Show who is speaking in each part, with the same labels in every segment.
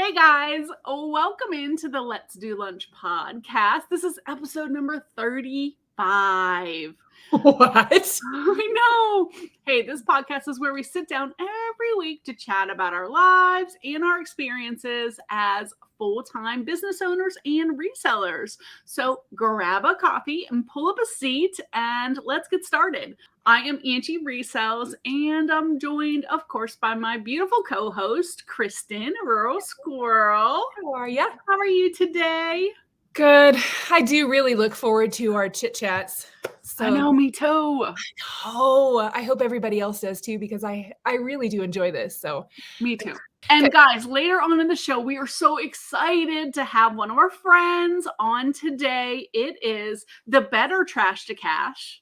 Speaker 1: Hey guys, welcome into the Let's Do Lunch podcast. This is episode number 35.
Speaker 2: What?
Speaker 1: I know. Hey, this podcast is where we sit down every week to chat about our lives and our experiences as full-time business owners and resellers. So grab a coffee and pull up a seat and let's get started. I am Auntie Resells, and I'm joined, of course, by my beautiful co-host, Kristen Rural Squirrel.
Speaker 2: How are you?
Speaker 1: How are you today?
Speaker 2: Good. I do really look forward to our chit chats.
Speaker 1: I know, me too.
Speaker 2: Oh, I hope everybody else does too, because I really do enjoy this. So
Speaker 1: me too. And guys, later on in the show, we are so excited to have one of our friends on today. It is the Better Trash to Cash.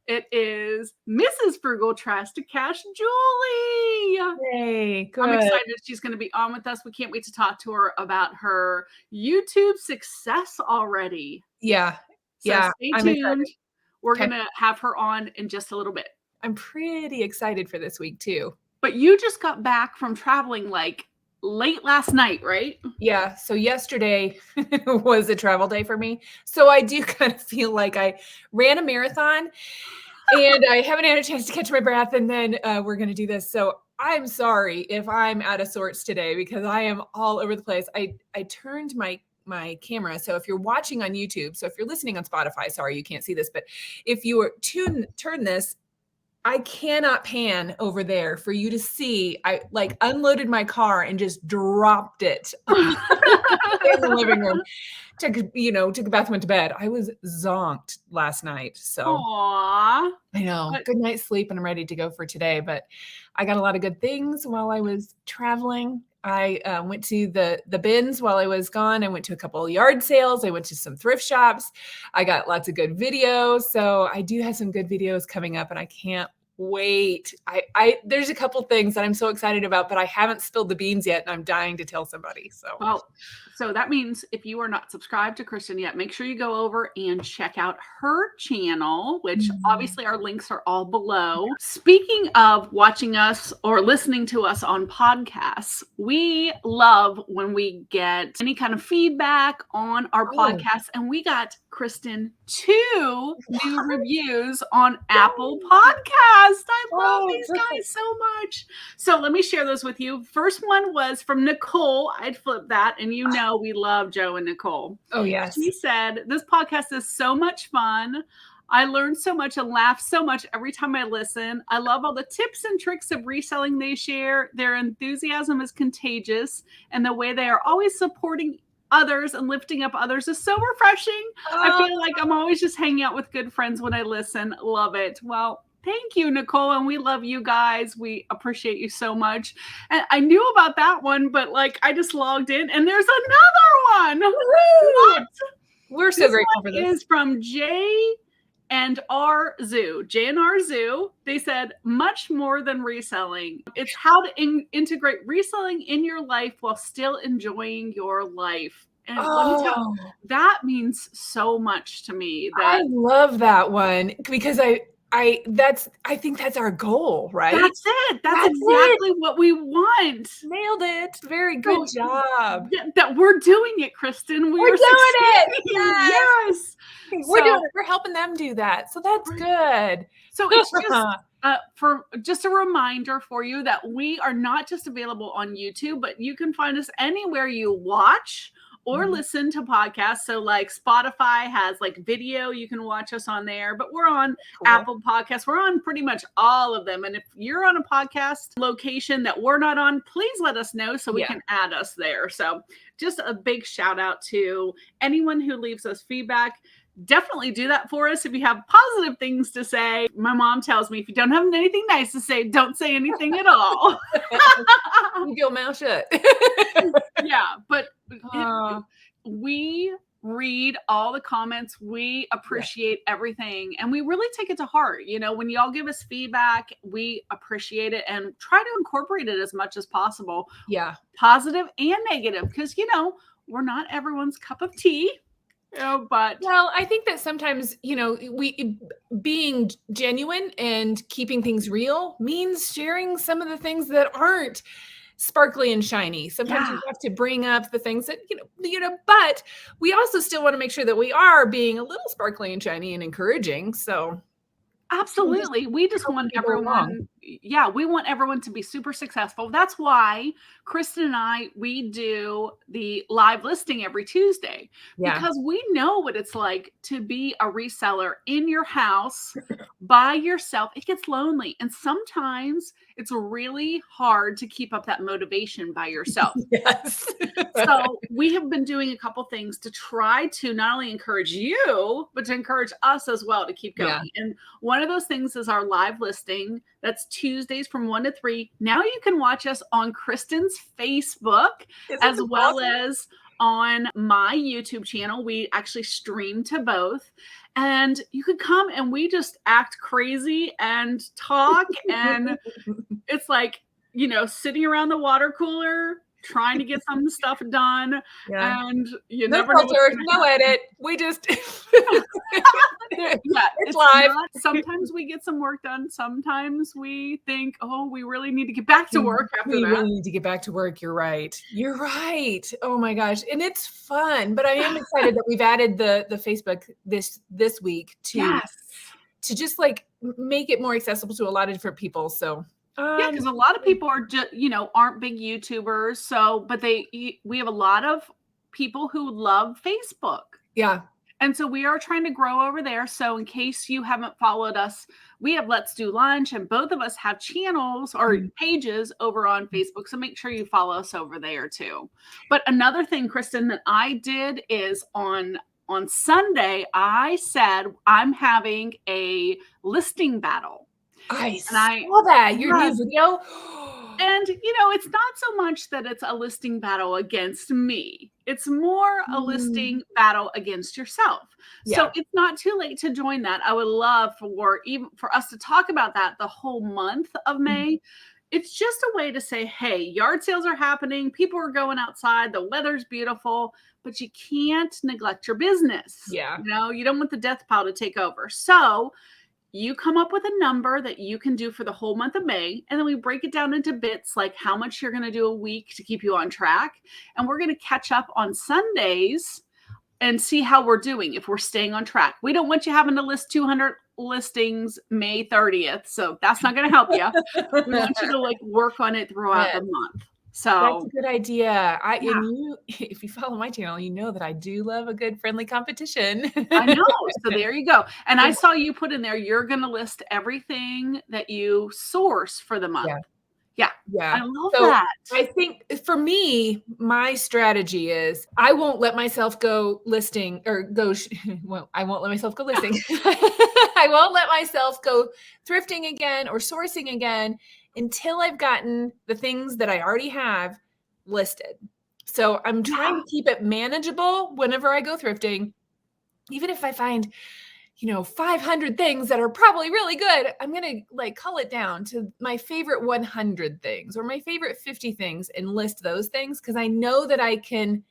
Speaker 1: It is Mrs Frugal Trash to Cash, Julie.
Speaker 2: Hey, good.
Speaker 1: I'm excited she's going to be on with us. We can't wait to talk to her about her YouTube success already.
Speaker 2: Yeah.
Speaker 1: So
Speaker 2: yeah.
Speaker 1: stay
Speaker 2: I'm
Speaker 1: tuned.
Speaker 2: excited.
Speaker 1: We're going to have her on in just a little bit.
Speaker 2: I'm pretty excited for this week too.
Speaker 1: But you just got back from traveling like late last night, right?
Speaker 2: Yeah. So yesterday was a travel day for me. So I do kind of feel like I ran a marathon and I haven't had a chance to catch my breath. And then we're going to do this. So I'm sorry if I'm out of sorts today because I am all over the place. I turned my camera. So if you're watching on YouTube, so if you're listening on Spotify, sorry, you can't see this, but if you were turn this, I cannot pan over there for you to see. I like unloaded my car and just dropped it in the living room. Took a bath, went to bed. I was zonked last night. So
Speaker 1: Aww.
Speaker 2: I know. Good night's sleep and I'm ready to go for today. But I got a lot of good things while I was traveling. I went to the bins while I was gone. I went to a couple of yard sales. I went to some thrift shops. I got lots of good videos. So I do have some good videos coming up and I can't wait. There's a couple things that I'm so excited about, but I haven't spilled the beans yet and I'm dying to tell somebody.
Speaker 1: So that means if you are not subscribed to Kristen yet, make sure you go over and check out her channel, which obviously our links are all below. Speaking of watching us or listening to us on podcasts, we love when we get any kind of feedback on our podcast. And we got, Kristen, 2 new reviews on Apple Podcasts. I love these guys so much. So let me share those with you. First one was from Nicole. I'd flip that. And you know we love Joe and Nicole.
Speaker 2: Oh, yes.
Speaker 1: She said, this podcast is so much fun. I learn so much and laugh so much every time I listen. I love all the tips and tricks of reselling they share. Their enthusiasm is contagious, and the way they are always supporting others and lifting up others is so refreshing. I feel like I'm always just hanging out with good friends when I listen. Love it. Well, thank you, Nicole. And we love you guys. We appreciate you so much. And I knew about that one, but like I just logged in and there's another one. What?
Speaker 2: We're so grateful for this.
Speaker 1: This is from J&R Zoo. They said, much more than reselling. It's how to integrate reselling in your life while still enjoying your life. And let me tell you, that means so much to me.
Speaker 2: I love that one because I think that's our goal, right?
Speaker 1: That's it. That's exactly what we want.
Speaker 2: Nailed it. Very good job.
Speaker 1: That we're doing it, Kristen.
Speaker 2: We're doing it.
Speaker 1: Yes.
Speaker 2: We're doing it. We're helping them do that. So that's good.
Speaker 1: So it's just a reminder for you that we are not just available on YouTube, but you can find us anywhere you watch or listen to podcasts. So like Spotify has like video, you can watch us on there, but we're on Apple Podcasts. We're on pretty much all of them. And if you're on a podcast location that we're not on, please let us know so we can add us there. So just a big shout out to anyone who leaves us feedback. Definitely do that for us if you have positive things to say. My mom tells me if you don't have anything nice to say, don't say anything at all.
Speaker 2: Keep your mouth shut.
Speaker 1: Yeah, but we read all the comments. We appreciate everything. And we really take it to heart. You know, when y'all give us feedback, we appreciate it and try to incorporate it as much as possible.
Speaker 2: Yeah.
Speaker 1: Positive and negative. Because, you know, we're not everyone's cup of tea. But
Speaker 2: I think that sometimes, we being genuine and keeping things real means sharing some of the things that aren't sparkly and shiny. Sometimes
Speaker 1: Yeah.
Speaker 2: you have to bring up the things that, but we also still want to make sure that we are being a little sparkly and shiny and encouraging. So
Speaker 1: Absolutely. We just want
Speaker 2: people along.
Speaker 1: we want everyone to be super successful. That's why Kristen and I, we do the live listing every Tuesday
Speaker 2: Yeah.
Speaker 1: because we know what it's like to be a reseller in your house by yourself. It gets lonely. And sometimes it's really hard to keep up that motivation by yourself.
Speaker 2: Yes.
Speaker 1: So we have been doing a couple things to try to not only encourage you, but to encourage us as well to keep going.
Speaker 2: Yeah.
Speaker 1: And one of those things is our live listing. That's Tuesdays from 1 to 3. Now you can watch us on Kristen's Facebook as well as on my YouTube channel. We actually stream to both. And you could come and we just act crazy and talk. And it's like, sitting around the water cooler, trying to get some stuff done.
Speaker 2: Yeah.
Speaker 1: And you
Speaker 2: No
Speaker 1: never know what's
Speaker 2: filter,
Speaker 1: gonna
Speaker 2: no
Speaker 1: happen.
Speaker 2: edit. We just
Speaker 1: Yeah,
Speaker 2: it's live.
Speaker 1: Sometimes we get some work done. Sometimes we think, oh, we really need to get back to work after
Speaker 2: We
Speaker 1: that.
Speaker 2: really need to get back to work. You're right. Oh my gosh. And it's fun, but I am excited that we've added the Facebook this week to just like make it more accessible to a lot of different people. So
Speaker 1: yeah, because a lot of people are just, aren't big YouTubers. So, but we have a lot of people who love Facebook.
Speaker 2: Yeah.
Speaker 1: And so we are trying to grow over there. So in case you haven't followed us, we have Let's Do Lunch, and both of us have channels or pages over on Facebook. So make sure you follow us over there too. But another thing, Kristen, that I did is on Sunday, I said I'm having a listing battle.
Speaker 2: I saw that, your new video.
Speaker 1: And, it's not so much that it's a listing battle against me. It's more a listing battle against yourself.
Speaker 2: Yeah.
Speaker 1: So it's not too late to join that. I would love for us to talk about that the whole month of May. It's just a way to say, hey, yard sales are happening. People are going outside. The weather's beautiful, but you can't neglect your business.
Speaker 2: Yeah.
Speaker 1: You don't want the death pile to take over. So you come up with a number that you can do for the whole month of May, and then we break it down into bits, like how much you're going to do a week to keep you on track. And we're going to catch up on Sundays and see how we're doing, if we're staying on track. We don't want you having to list 200 listings May 30th. So that's not going to help you. We want you to work on it throughout the month. So
Speaker 2: that's a good idea. And if you follow my channel, you know that I do love a good friendly competition.
Speaker 1: I know. So there you go. And I saw you put in there, you're going to list everything that you source for the month. Yeah. I love that.
Speaker 2: I think for me, my strategy is I won't let myself go listing or go. I won't let myself go listing. I won't let myself go thrifting again or sourcing again until I've gotten the things that I already have listed. So I'm trying to keep it manageable whenever I go thrifting. Even if I find 500 things that are probably really good, I'm going to cull it down to my favorite 100 things or my favorite 50 things and list those things. Cause I know that I can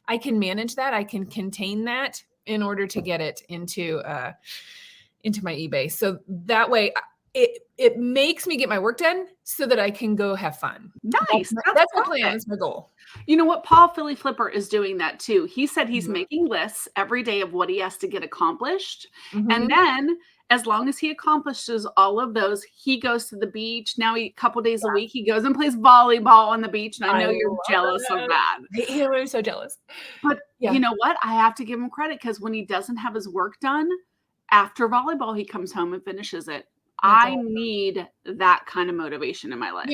Speaker 2: manage that. I can contain that in order to get it into my eBay. So that way it makes me get my work done so that I can go have fun.
Speaker 1: Nice.
Speaker 2: That's my plan. That's my goal.
Speaker 1: You know what? Paul Philly Flipper is doing that too. He said he's making lists every day of what he has to get accomplished. And then as long as he accomplishes all of those, he goes to the beach. Now a couple days a week, he goes and plays volleyball on the beach. And I know you're jealous of that.
Speaker 2: I'm so jealous.
Speaker 1: But you know what? I have to give him credit because when he doesn't have his work done after volleyball, he comes home and finishes it. I need that kind of motivation in my life.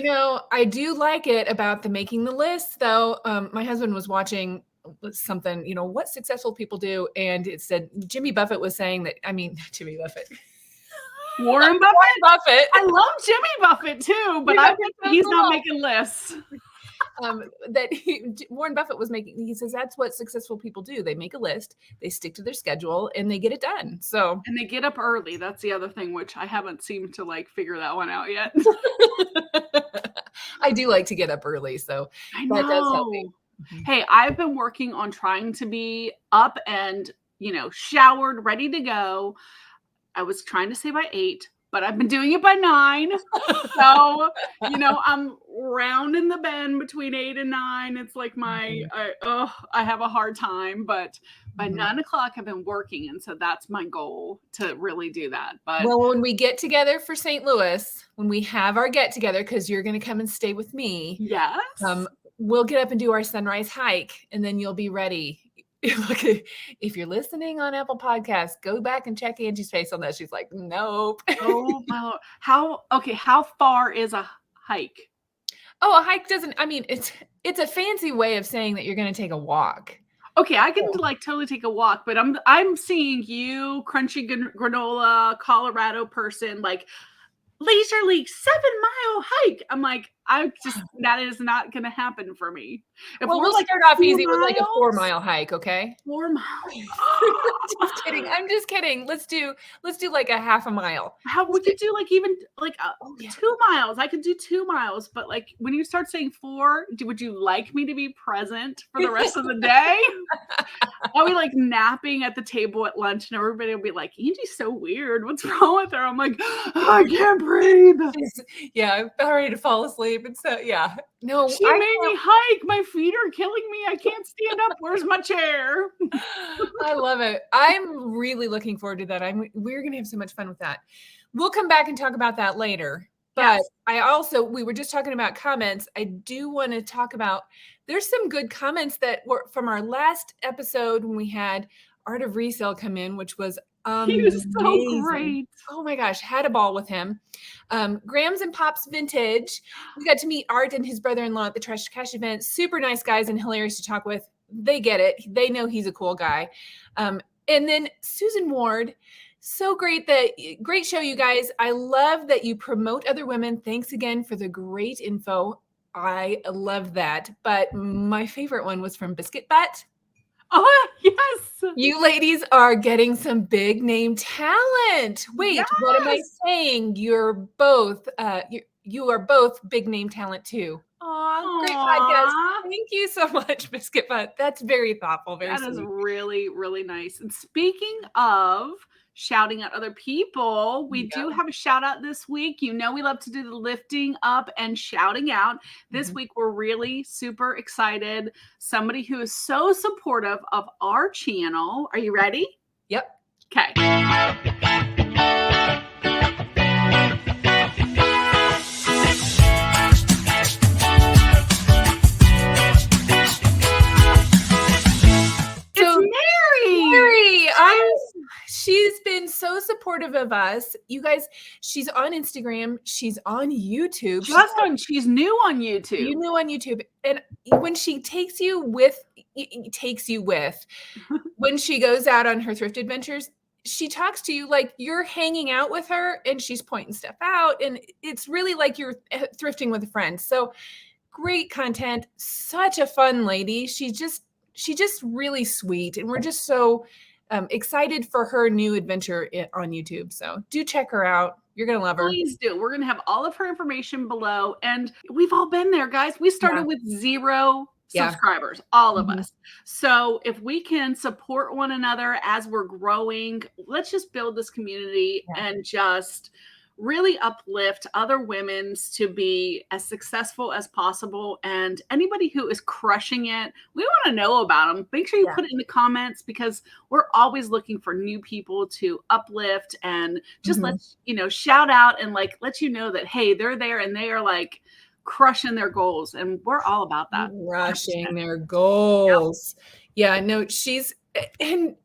Speaker 2: I do like it about the making the list, though. My husband was watching something, what successful people do. And it said Jimmy Buffett was saying that, Jimmy Buffett.
Speaker 1: Warren Buffett. I love Jimmy Buffett too, but I think he's not making lists.
Speaker 2: Warren Buffett was making, he says that's what successful people do. They make a list, they stick to their schedule, and they get it done. So,
Speaker 1: and they get up early. That's the other thing, which I haven't seemed to figure that one out yet.
Speaker 2: I do like to get up early, so that does help me.
Speaker 1: Hey, I've been working on trying to be up and, showered, ready to go. I was trying to say by 8, but I've been doing it by 9. So, I'm rounding the bend between 8 and 9. It's like I have a hard time, but by 9 o'clock I've been working. And so that's my goal, to really do that. But
Speaker 2: well, when we get together for St. Louis, when we have our get together, because you're going to come and stay with me.
Speaker 1: Yes.
Speaker 2: We'll get up and do our sunrise hike, and then you'll be ready. Look, if you're listening on Apple Podcasts, go back and check Angie's face on that. She's like, nope.
Speaker 1: Oh, wow. How far is a hike?
Speaker 2: Oh, a hike doesn't, I mean, it's a fancy way of saying that you're going to take a walk.
Speaker 1: Okay, I can like totally take a walk, but I'm seeing you, crunchy granola, Colorado person, like leisurely 7-mile hike. I'm like, that is not going to happen for me.
Speaker 2: Well, we'll start off easy with like a 4-mile hike, okay?
Speaker 1: 4 miles.
Speaker 2: Just kidding. I'm just kidding. Let's do like a half a mile.
Speaker 1: How would you do like even like 2 miles? I could do 2 miles, but like when you start saying 4, would you like me to be present for the rest of the day? I'll be like napping at the table at lunch, and everybody will be like, Angie's so weird. What's wrong with her? I'm like, I can't breathe.
Speaker 2: Yeah, I'm about ready to fall asleep. And so, yeah. No,
Speaker 1: she made me hike. My feet are killing me. I can't stand up. Where's my chair?
Speaker 2: I love it. I'm really looking forward to that. We're going to have so much fun with that. We'll come back and talk about that later. But yes. We were just talking about comments. I do want to talk about, there's some good comments that were from our last episode when we had Art of Resell come in, which was
Speaker 1: he was so great.
Speaker 2: Oh my gosh, had a ball with him. Grams and Pops Vintage. We got to meet Art and his brother-in-law at the Trash to Cash event. Super nice guys and hilarious to talk with. They get it. They know he's a cool guy. And then Susan Ward. So great show, you guys. I love that you promote other women. Thanks again for the great info. I love that. But my favorite one was from Biscuit Butt.
Speaker 1: Oh, yes.
Speaker 2: You ladies are getting some big name talent. Wait, yes. What am I saying? You're both, you are both big name talent too. Aw, great podcast. Thank you so much, Biscuit Butt. That's very thoughtful. That
Speaker 1: is really, really nice. And speaking of shouting at other people, we do have a shout out this week. You know, we love to do the lifting up and shouting out. This week, we're really super excited. Somebody who is so supportive of our channel. Are you ready?
Speaker 2: Yep.
Speaker 1: Okay.
Speaker 2: She's been so supportive of us. You guys, she's on Instagram. She's on YouTube.
Speaker 1: She's new on YouTube.
Speaker 2: You new on YouTube. And when she takes you with, when she goes out on her thrift adventures, she talks to you like you're hanging out with her and she's pointing stuff out. And it's really like you're thrifting with a friend. So great content. Such a fun lady. She's just really sweet. And we're just so excited for her new adventure on YouTube. So do check her out. You're going to love her.
Speaker 1: Please do. We're going to have all of her information below. And we've all been there, guys. We started with 0 subscribers, all of us. So if we can support one another as we're growing, let's just build this community and just really uplift other women to be as successful as possible. And anybody who is crushing it, we want to know about them. Make sure you put it in the comments, because we're always looking for new people to uplift and just let shout out and like let you know that, hey, they're there and they are like crushing their goals. And we're all about that.
Speaker 2: Crushing their goals. Yep. Yeah, no, and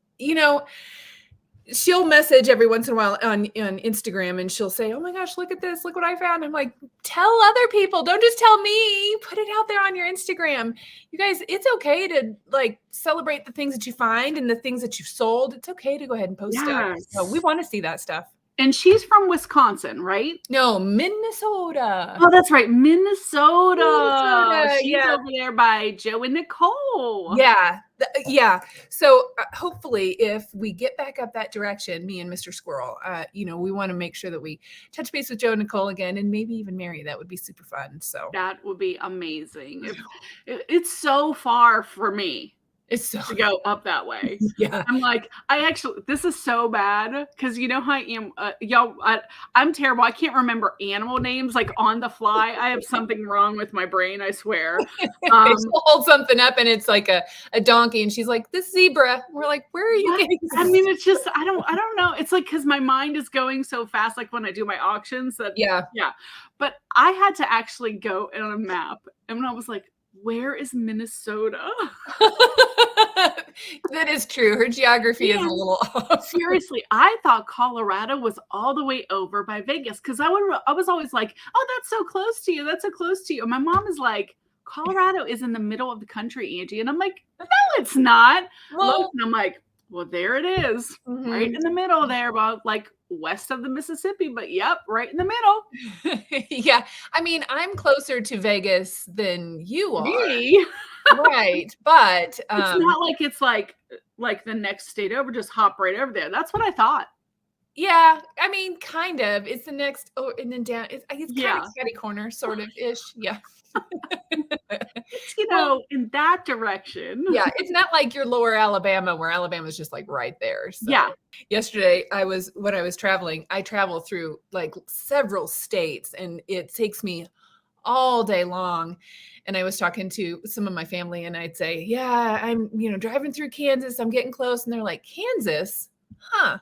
Speaker 2: she'll message every once in a while on Instagram, and she'll say, oh my gosh, look at this. Look what I found. I'm like, tell other people. Don't just tell me. Put it out there on your Instagram. You guys, it's okay to like celebrate the things that you find and the things that you've sold. It's okay to go ahead and post stuff. So we want to see that stuff.
Speaker 1: And she's from Wisconsin, right?
Speaker 2: No, Minnesota.
Speaker 1: Oh, that's right. Minnesota. She's over there by Joe and Nicole.
Speaker 2: Yeah. Yeah. So hopefully if we get back up that direction, me and Mr. Squirrel, we want to make sure that we touch base with Joe and Nicole again, and maybe even Mary. That would be super fun. So
Speaker 1: that would be amazing. It's so far for me.
Speaker 2: It's so
Speaker 1: to go up that way.
Speaker 2: yeah.
Speaker 1: I'm like, this is so bad because you know how I am, y'all. I'm terrible. I can't remember animal names like on the fly. I have something wrong with my brain. I swear.
Speaker 2: She'll hold something up and it's like a donkey, and she's like, "This zebra." We're like, "Where are you
Speaker 1: What?
Speaker 2: getting
Speaker 1: I mean, it's just I don't know. It's like because my mind is going so fast, like when I do my auctions. That
Speaker 2: Yeah.
Speaker 1: yeah. But I had to actually go on a map, and I was like, "Where is Minnesota?"
Speaker 2: That is true. Her geography is a
Speaker 1: Yeah.
Speaker 2: little off.
Speaker 1: Seriously, I thought Colorado was all the way over by Vegas because I was always like, "Oh, that's so close to you. That's so close to you." And my mom is like, "Colorado is in the middle of the country, Angie." And I'm like, "No, it's not." Look,
Speaker 2: Well,
Speaker 1: and I'm like, "Well, there it is, right
Speaker 2: mhm.
Speaker 1: in the middle there, about like west of the Mississippi." But yep, right in the middle.
Speaker 2: Yeah. I mean, I'm closer to Vegas than you are.
Speaker 1: Me,
Speaker 2: Right. But
Speaker 1: it's not like it's like the next state over. Just hop right over there. That's what I thought.
Speaker 2: yeah, I mean, kind of. It's the next and then down. It's kind of
Speaker 1: Yeah.
Speaker 2: catty corner, sort of ish. Yeah.
Speaker 1: It's,
Speaker 2: Well,
Speaker 1: in that direction.
Speaker 2: yeah, it's not like your lower Alabama where Alabama's just like right there. So
Speaker 1: Yeah.
Speaker 2: yesterday when I was traveling, I travel through like several states and it takes me all day long. And I was talking to some of my family and I'd say, yeah, I'm, driving through Kansas. I'm getting close. And they're like, Kansas? Huh.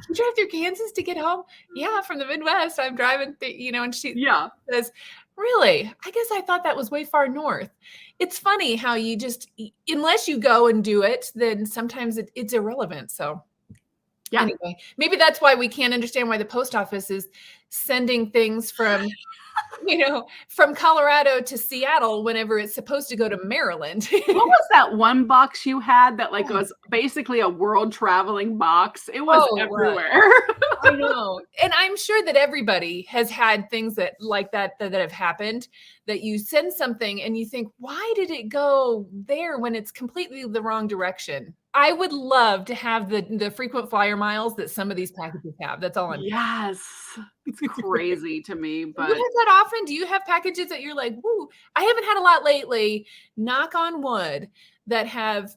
Speaker 2: You drive through Kansas to get home? Yeah, from the Midwest. I'm driving, and she
Speaker 1: Yeah.
Speaker 2: says, really? I guess I thought that was way far north. It's funny how you just, unless you go and do it, then sometimes it's irrelevant. So
Speaker 1: Yeah.
Speaker 2: anyway, maybe that's why we can't understand why the post office is sending things from Colorado to Seattle whenever it's supposed to go to Maryland.
Speaker 1: What was that one box you had that like was basically a world traveling box? It was
Speaker 2: Oh,
Speaker 1: everywhere.
Speaker 2: I know. And I'm sure that everybody has had things that like that have happened, that you send something and you think, why did it go there when it's completely the wrong direction? I would love to have the frequent flyer miles that some of these packages have. That's all I'm
Speaker 1: Yes. It's crazy to me,
Speaker 2: You have
Speaker 1: but
Speaker 2: that often? Do you have packages that you're like, "Woo"? I haven't had a lot lately, knock on wood, that have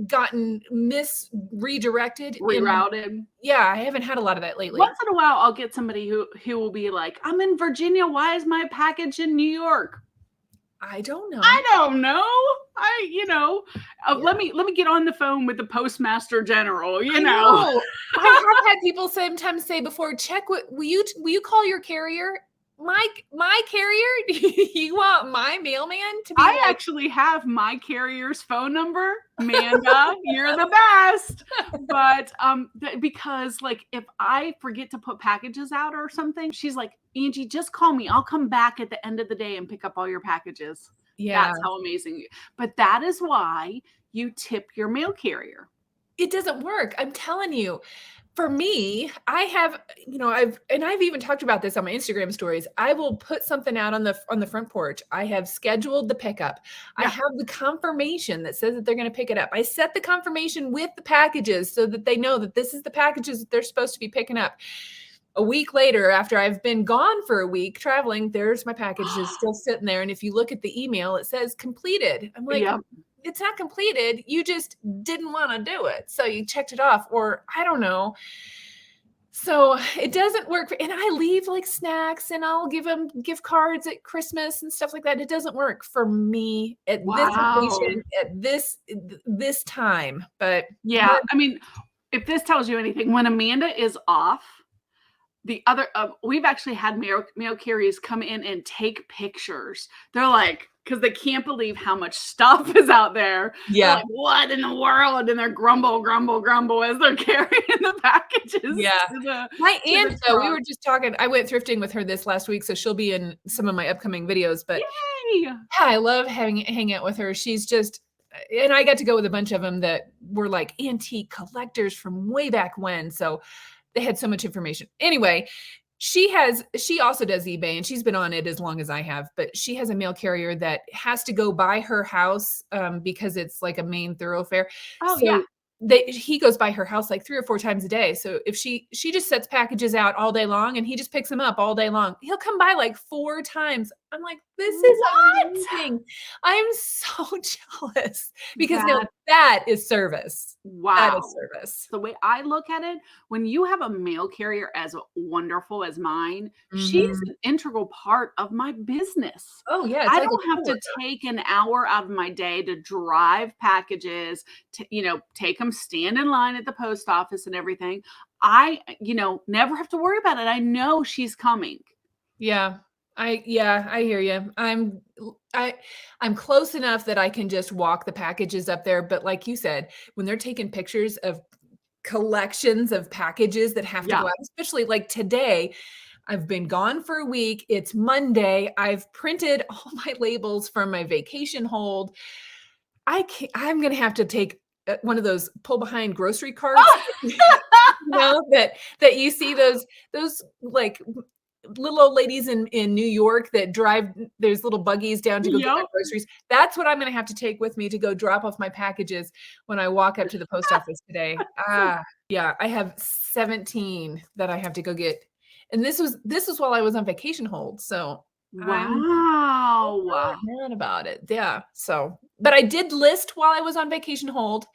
Speaker 2: gotten redirected in.
Speaker 1: rerouted.
Speaker 2: Yeah, I haven't had a lot of that lately.
Speaker 1: Once in a while I'll get somebody who will be like, "I'm in Virginia. Why is my package in New York?"
Speaker 2: I don't know.
Speaker 1: I don't know.
Speaker 2: Yeah.
Speaker 1: Let me get on the phone with the Postmaster General,
Speaker 2: I know. I have had people sometimes say before, check what will you call your carrier? My carrier? You want my mailman to be
Speaker 1: I
Speaker 2: like,
Speaker 1: actually have my carrier's phone number. Amanda, you're the best. But because like if I forget to put packages out or something, she's like, Angie, just call me. I'll come back at the end of the day and pick up all your packages.
Speaker 2: yeah.
Speaker 1: That's how amazing. But that is why you tip your mail carrier.
Speaker 2: It doesn't work. I'm telling you. For me, I have, I've even talked about this on my Instagram stories. I will put something out on the front porch. I have scheduled the pickup. I
Speaker 1: Yeah.
Speaker 2: have the confirmation that says that they're going to pick it up. I set the confirmation with the packages so that they know that this is the packages that they're supposed to be picking up. A week later, after I've been gone for a week traveling, there's my packages still sitting there. And if you look at the email, it says completed. I'm like,
Speaker 1: Yep.
Speaker 2: it's not completed. You just didn't want to do it. So you checked it off, or I don't know. So it doesn't work. And I leave like snacks and I'll give them gift cards at Christmas and stuff like that. It doesn't work for me at this
Speaker 1: Wow.
Speaker 2: occasion, at this time. But
Speaker 1: Yeah. I mean, if this tells you anything, when Amanda is off, the other we've actually had mail carriers come in and take pictures. They're like, because they can't believe how much stuff is out there. They're
Speaker 2: yeah.
Speaker 1: like, what in the world? And they're grumble as they're carrying the packages.
Speaker 2: Yeah. My aunt, though, we
Speaker 1: truck.
Speaker 2: were just talking. I went thrifting with her this last week, so she'll be in some of my upcoming videos. But
Speaker 1: Yay!
Speaker 2: yeah, I love hanging out with her. She's just, and I got to go with a bunch of them that were like antique collectors from way back when. So they had so much information. Anyway, she also does eBay, and she's been on it as long as I have, but she has a mail carrier that has to go by her house because it's like a main thoroughfare.
Speaker 1: Oh,
Speaker 2: So
Speaker 1: yeah.
Speaker 2: he goes by her house like 3 or 4 times a day. So if she just sets packages out all day long and he just picks them up all day long, he'll come by like 4 times. I'm like, This is
Speaker 1: What?
Speaker 2: amazing. I'm so jealous because now
Speaker 1: That
Speaker 2: that is service. That is
Speaker 1: wow.
Speaker 2: service.
Speaker 1: The way I look at it, when you have a mail carrier as wonderful as mine, she's
Speaker 2: Mhm.
Speaker 1: an integral part of my business.
Speaker 2: Oh, yeah, it's
Speaker 1: I
Speaker 2: like a
Speaker 1: don't have to
Speaker 2: coworker.
Speaker 1: take an hour out of my day to drive packages, to, take them, stand in line at the post office and everything. I, never have to worry about it. I know she's coming.
Speaker 2: Yeah. I hear you. I'm close enough that I can just walk the packages up there, but like you said, when they're taking pictures of collections of packages that have to go
Speaker 1: Yeah.
Speaker 2: out, especially like today, I've been gone for a week. It's Monday. I've printed all my labels from my vacation hold. I'm gonna have to take, one of those pull behind grocery carts, that you see those, like, little old ladies in New York that drive there's little buggies down to go get their
Speaker 1: Yep.
Speaker 2: groceries. That's what I'm gonna have to take with me to go drop off my packages when I walk up to the post office today. Yeah, I have 17 that I have to go get, and this was while I was on vacation hold, so I'm
Speaker 1: Wow.
Speaker 2: not mad about it. Yeah, so but I did list while I was on vacation hold,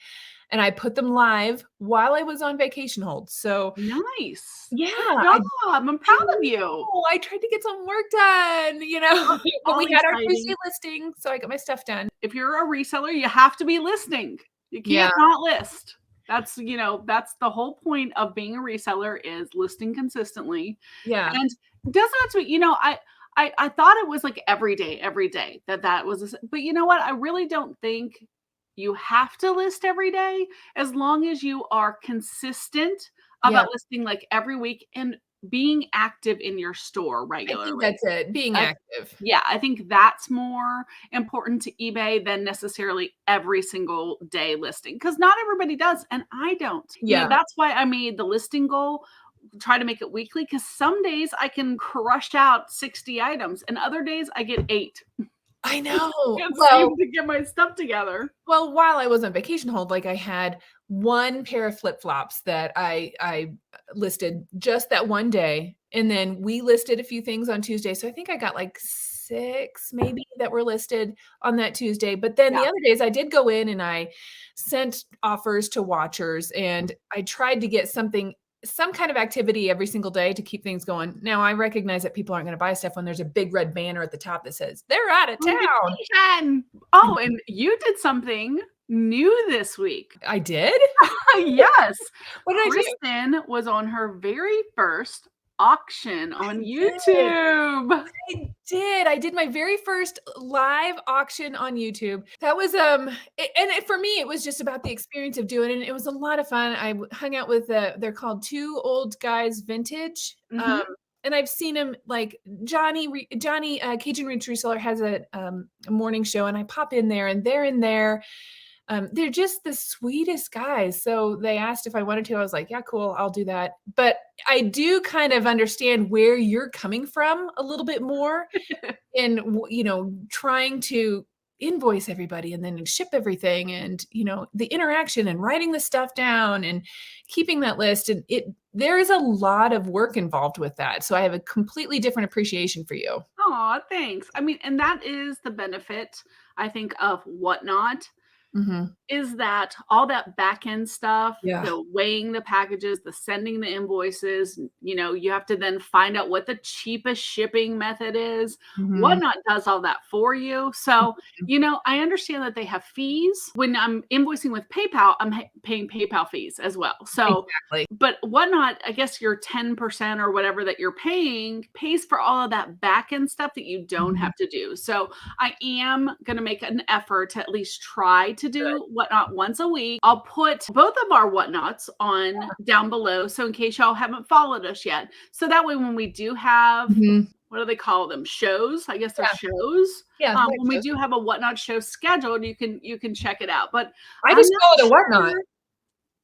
Speaker 2: and I put them live while I was on vacation hold, so
Speaker 1: Nice.
Speaker 2: yeah,
Speaker 1: Good
Speaker 2: I
Speaker 1: job. I'm
Speaker 2: I
Speaker 1: proud of you.
Speaker 2: know, I tried to get some work done, but we
Speaker 1: Always
Speaker 2: had our
Speaker 1: exciting.
Speaker 2: Tuesday listing, so I got my stuff done.
Speaker 1: If you're a reseller, you have to be listing. You
Speaker 2: Yeah,
Speaker 1: can't not list. That's the whole point of being a reseller is listing consistently.
Speaker 2: yeah,
Speaker 1: And doesn't have to be, I thought it was like every day that was, but you know what? I really don't think you have to list every day as long as you are consistent
Speaker 2: yeah,
Speaker 1: about listing like every week and being active in your store
Speaker 2: I think
Speaker 1: regularly.
Speaker 2: that's it, being
Speaker 1: I
Speaker 2: active.
Speaker 1: Yeah, I think that's more important to eBay than necessarily every single day listing because not everybody does, and I don't.
Speaker 2: Yeah,
Speaker 1: That's why I made the listing goal, try to make it weekly because some days I can crush out 60 items and other days I get 8.
Speaker 2: I know.
Speaker 1: Can't
Speaker 2: Well
Speaker 1: seem to get my stuff together.
Speaker 2: well, while I was on vacation hold, like, I had 1 pair of flip-flops that I listed just that one day, and then we listed a few things on Tuesday, so I think I got, like, 6 maybe that were listed on that Tuesday, but then the
Speaker 1: Yeah.
Speaker 2: other days, I did go in and I sent offers to watchers, and I tried to get some kind of activity every single day to keep things going. Now, I recognize that people aren't gonna buy stuff when there's a big red banner at the top that says, "They're out of
Speaker 1: On
Speaker 2: town."
Speaker 1: vacation. Oh, and you did something new this week.
Speaker 2: I did?
Speaker 1: Yes.
Speaker 2: What did I do?
Speaker 1: Kristen was on her very first auction on
Speaker 2: Did.
Speaker 1: YouTube.
Speaker 2: I did my very first live auction on YouTube. That was, for me, it was just about the experience of doing it, and it was a lot of fun. hung out with, they're called Two Old Guys Vintage,
Speaker 1: Mhm.
Speaker 2: and I've seen him, like, Johnny, Cajun Roots Reseller has a morning show, and I pop in there, and they're in there. They're just the sweetest guys. So they asked if I wanted to. I was like, yeah, cool, I'll do that. But I do kind of understand where you're coming from a little bit more in, trying to invoice everybody and then ship everything and, the interaction and writing the stuff down and keeping that list. And there is a lot of work involved with that. So I have a completely different appreciation for you.
Speaker 1: Aw, thanks. I mean, and that is the benefit, I think, of Whatnot.
Speaker 2: Mhm.
Speaker 1: Is that all that back end stuff,
Speaker 2: Yeah.
Speaker 1: the weighing the packages, the sending the invoices, you have to then find out what the cheapest shipping method is.
Speaker 2: Mhm.
Speaker 1: Whatnot does all that for you. So, I understand that they have fees. When I'm invoicing with PayPal, I'm paying PayPal fees as well. So,
Speaker 2: Exactly.
Speaker 1: but Whatnot, I guess your 10% or whatever that you're paying pays for all of that back end stuff that you don't
Speaker 2: Mhm.
Speaker 1: have to do. So I am going to make an effort to at least try to
Speaker 2: Good.
Speaker 1: do Whatnot once a week. I'll put both of our Whatnots on down below. So in case y'all haven't followed us yet. So that way, when we do have,
Speaker 2: Mhm.
Speaker 1: what do they call them? Shows. I guess they're
Speaker 2: Yeah.
Speaker 1: shows.
Speaker 2: Yeah. Live
Speaker 1: When we
Speaker 2: shows.
Speaker 1: do have a Whatnot show scheduled, you can check it out. But
Speaker 2: I
Speaker 1: I'm
Speaker 2: just
Speaker 1: not
Speaker 2: call it a whatnot.
Speaker 1: sure.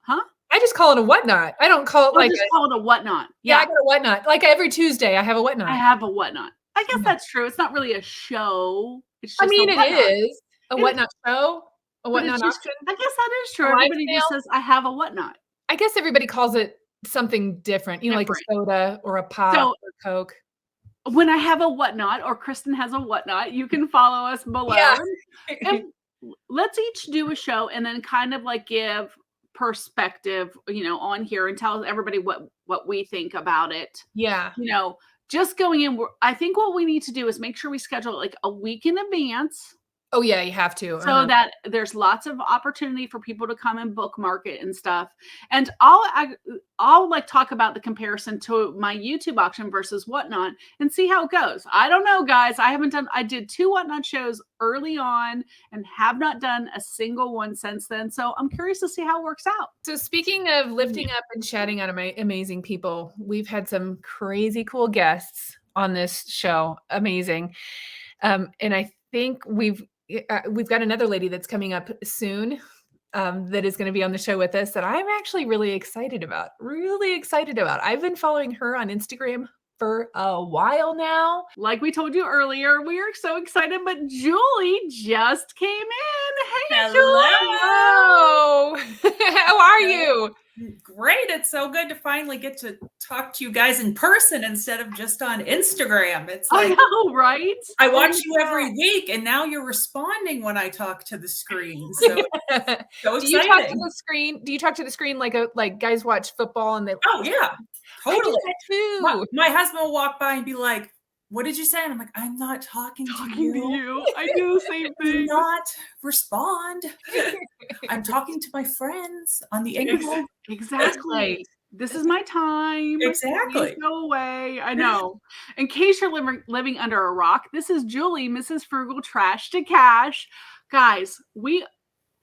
Speaker 1: Huh?
Speaker 2: I just call it a whatnot. I don't call it
Speaker 1: We'll
Speaker 2: like
Speaker 1: just
Speaker 2: a
Speaker 1: call it a Whatnot.
Speaker 2: yeah, I
Speaker 1: Yeah.
Speaker 2: got a whatnot. Like every Tuesday, I have a
Speaker 1: I
Speaker 2: whatnot.
Speaker 1: have a Whatnot. I guess
Speaker 2: Yeah.
Speaker 1: that's true. It's not really a show. It's
Speaker 2: I
Speaker 1: just a
Speaker 2: mean, it
Speaker 1: Whatnot.
Speaker 2: is a
Speaker 1: It
Speaker 2: whatnot show, a
Speaker 1: But it's
Speaker 2: whatnot
Speaker 1: just
Speaker 2: auction,
Speaker 1: I guess that is
Speaker 2: a
Speaker 1: true.
Speaker 2: live
Speaker 1: Everybody just
Speaker 2: sale.
Speaker 1: says, "I have a Whatnot."
Speaker 2: I guess everybody calls it something different, like a
Speaker 1: Different.
Speaker 2: soda or a pop
Speaker 1: So,
Speaker 2: or Coke.
Speaker 1: when I have a whatnot or Kristen has a whatnot, you can follow us below.
Speaker 2: Yeah.
Speaker 1: And let's each do a show and then kind of like give perspective, on here and tell everybody what we think about it.
Speaker 2: Yeah.
Speaker 1: Just going in, I think what we need to do is make sure we schedule it like a week in advance.
Speaker 2: Oh yeah, you have to.
Speaker 1: So that there's lots of opportunity for people to come and bookmark it and stuff. And I'll like talk about the comparison to my YouTube auction versus Whatnot and see how it goes. I don't know, guys. I did 2 Whatnot shows early on and have not done a single one since then. So I'm curious to see how it works out.
Speaker 2: So speaking of lifting up and chatting on amazing people, we've had some crazy cool guests on this show. Amazing. And I think we've got another lady that's coming up soon that is going to be on the show with us that I'm actually really excited about. I've been following her on Instagram for a while now.
Speaker 1: Like we told you earlier, we are so excited, but Julie just came in. Hey,
Speaker 2: Hello. Julie. How are you?
Speaker 3: Great. It's so good to finally get to talk to you guys in person instead of just on Instagram. It's like,
Speaker 1: I know, right?
Speaker 3: I watch you every week and now you're responding when I talk to the screen. So, so
Speaker 2: do you talk to the screen? Do you talk to the screen like guys watch football and they?
Speaker 3: Oh yeah, totally.
Speaker 2: Too.
Speaker 3: My husband will walk by and be like, "What did you say?" And I'm like, "I'm not talking to you.
Speaker 1: I do the same thing.
Speaker 3: Do not respond. I'm talking to my friends on the internet."
Speaker 1: Exactly. This is my time.
Speaker 3: Exactly.
Speaker 1: Please go away. I know. In case you're living under a rock, this is Julie, Mrs. Frugal, Trash to Cash. Guys,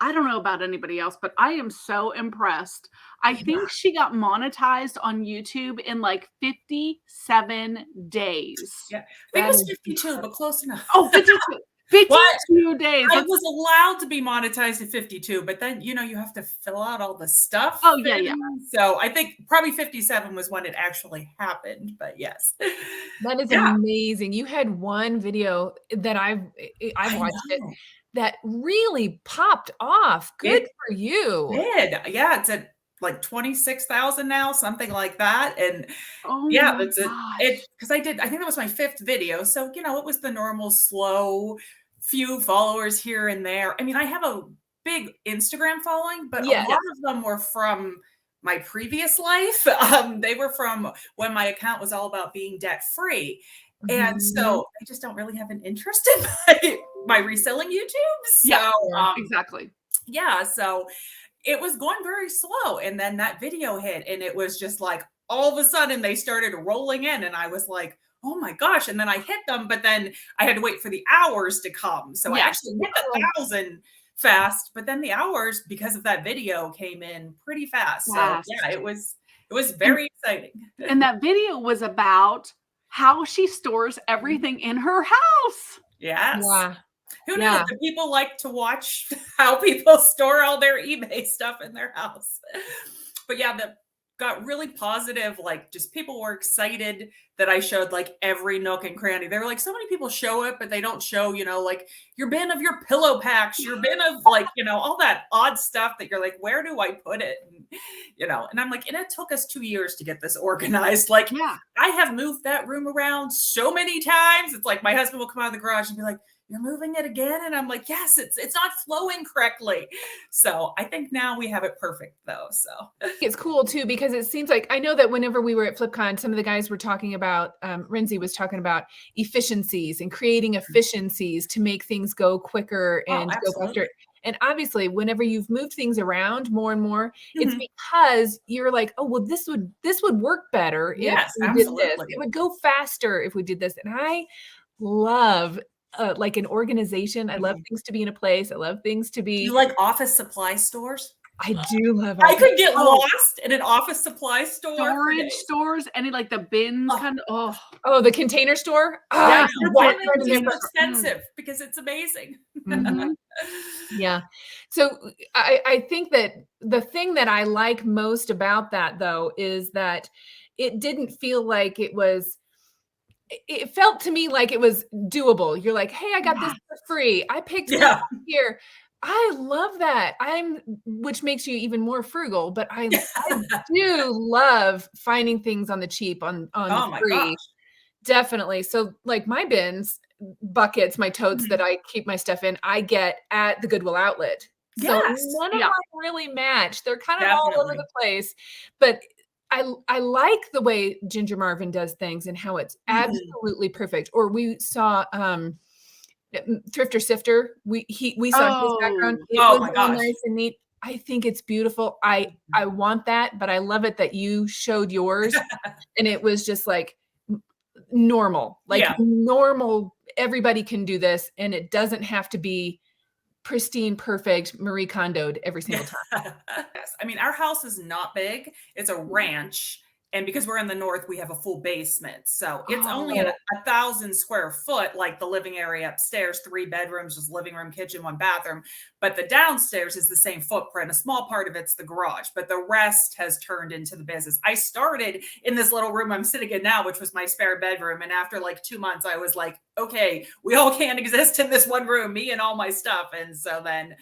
Speaker 1: I don't know about anybody else, but I am so impressed. I think she got monetized on YouTube in like 57 days.
Speaker 3: Yeah. I think it was 52, but close enough.
Speaker 1: Oh, 52. 52 days.
Speaker 3: I was allowed to be monetized at 52, but then, you have to fill out all the stuff.
Speaker 1: Oh, yeah.
Speaker 3: So I think probably 57 was when it actually happened, but yes.
Speaker 2: That is amazing. You had one video that I've watched it that really popped off. Good for you.
Speaker 3: It did. Yeah, it's at like 26,000 now, something like that. And that's it. Because I think that was my 5th video. So, it was the normal slow few followers here and there. I mean, I have a big Instagram following, but a lot of them were from my previous life. They were from when my account was all about being debt free. And so I just don't really have an interest in my reselling YouTube. So
Speaker 1: exactly.
Speaker 3: Yeah. So it was going very slow. And then that video hit and it was just like, all of a sudden they started rolling in and I was like, oh my gosh. And then I hit them, but then I had to wait for the hours to come. So I actually hit 1,000 fast, but then the hours, because of that video, came in pretty fast. So yeah, it was very exciting.
Speaker 1: And that video was about how she stores everything in her house.
Speaker 3: Yes.
Speaker 2: Yeah.
Speaker 3: Who knew that people like to watch how people store all their eBay stuff in their house? But yeah, that got really positive. Like, just people were excited that I showed like every nook and cranny. They were like, so many people show it, but they don't show, like your bin of your pillow packs, your bin of like, all that odd stuff that you're like, where do I put it? And I'm like, and it took us 2 years to get this organized. Like, I have moved that room around so many times. It's like my husband will come out of the garage and be like, you're moving it again? And I'm like, yes, it's not flowing correctly. So I think now we have it perfect though. So
Speaker 2: it's cool too, because it seems like, I know that whenever we were at FlipCon, some of the guys were talking about, Renzi was talking about efficiencies and creating efficiencies to make things go quicker and go faster. And obviously, whenever you've moved things around more and more, it's because you're like, oh, well, this would work better if we did this. It would go faster if we did this. And I love like an organization. I love things to be in a place. I love things to be.
Speaker 3: You like office supply stores?
Speaker 2: I do love.
Speaker 3: I could get lost in an office supply store.
Speaker 1: Storage stores, any like the bins kind of.
Speaker 2: Oh, the container store.
Speaker 3: It's expensive because it's amazing.
Speaker 2: Yeah. So I think that the thing that I like most about that though is that it didn't feel like it felt to me like it was doable. You're like, hey, I got this for free. I picked it up here. I love that. Which makes you even more frugal, but I do love finding things on the cheap, on free. Definitely. So like my bins, buckets, my totes that I keep my stuff in, I get at the Goodwill outlet. So
Speaker 3: Yes.
Speaker 2: none of
Speaker 1: Yeah.
Speaker 2: them really match. They're kind of all over
Speaker 3: Definitely.
Speaker 2: the place. But I like the way Ginger Marvin does things and how it's absolutely perfect. Or we saw Thrifter Sifter. We saw his background. It
Speaker 3: Oh
Speaker 2: was
Speaker 3: my
Speaker 2: all
Speaker 3: gosh.
Speaker 2: nice and neat. I think it's beautiful. I want that, but I love it that you showed yours and it was just like normal, like
Speaker 3: Yeah.
Speaker 2: normal. Everybody can do this, and it doesn't have to be pristine, perfect, Marie Kondoed every single time.
Speaker 3: Yes. I mean, our house is not big. It's a ranch. And because we're in the north, we have a full basement. So it's only
Speaker 2: Oh.
Speaker 3: 1,000 square foot, like the living area upstairs, 3 bedrooms, just living room, kitchen, 1 bathroom. But the downstairs is the same footprint. A small part of it's the garage, but the rest has turned into the business. I started in this little room I'm sitting in now, which was my spare bedroom. And after like 2 months, I was like, okay, we all can't exist in this one room, me and all my stuff. And so then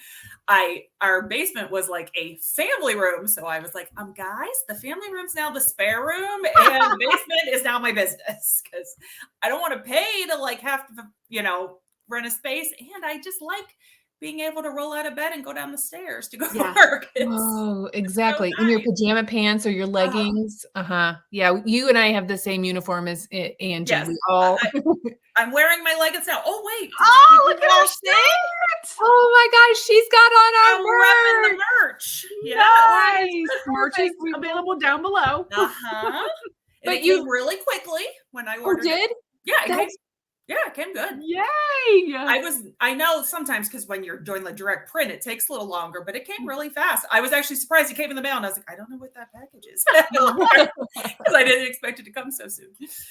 Speaker 3: our basement was like a family room. So I was like, guys, the family room's now the spare room and the basement is now my business because I don't want to pay to like have to, rent a space. And I just like being able to roll out of bed and go down the stairs to go to work.
Speaker 2: Oh, exactly.
Speaker 3: so
Speaker 2: In your
Speaker 3: nice.
Speaker 2: pajama pants or your leggings. Yeah. You and I have the same uniform as Angie.
Speaker 3: Yes.
Speaker 2: We all.
Speaker 3: I'm wearing my leggings now. Oh, wait.
Speaker 1: Look at her shirt.
Speaker 2: Oh my gosh, she's got on our
Speaker 3: I'm repping
Speaker 2: merch.
Speaker 3: the merch. Yeah.
Speaker 1: Nice. Merch is available down below.
Speaker 3: But you came really quickly when I ordered
Speaker 2: did?
Speaker 3: it. Yeah, it came good.
Speaker 1: Yay.
Speaker 3: I know sometimes because when you're doing the direct print, it takes a little longer, but it came really fast. I was actually surprised it came in the mail and I was like, I don't know what that package is. Because I didn't expect it to come so soon.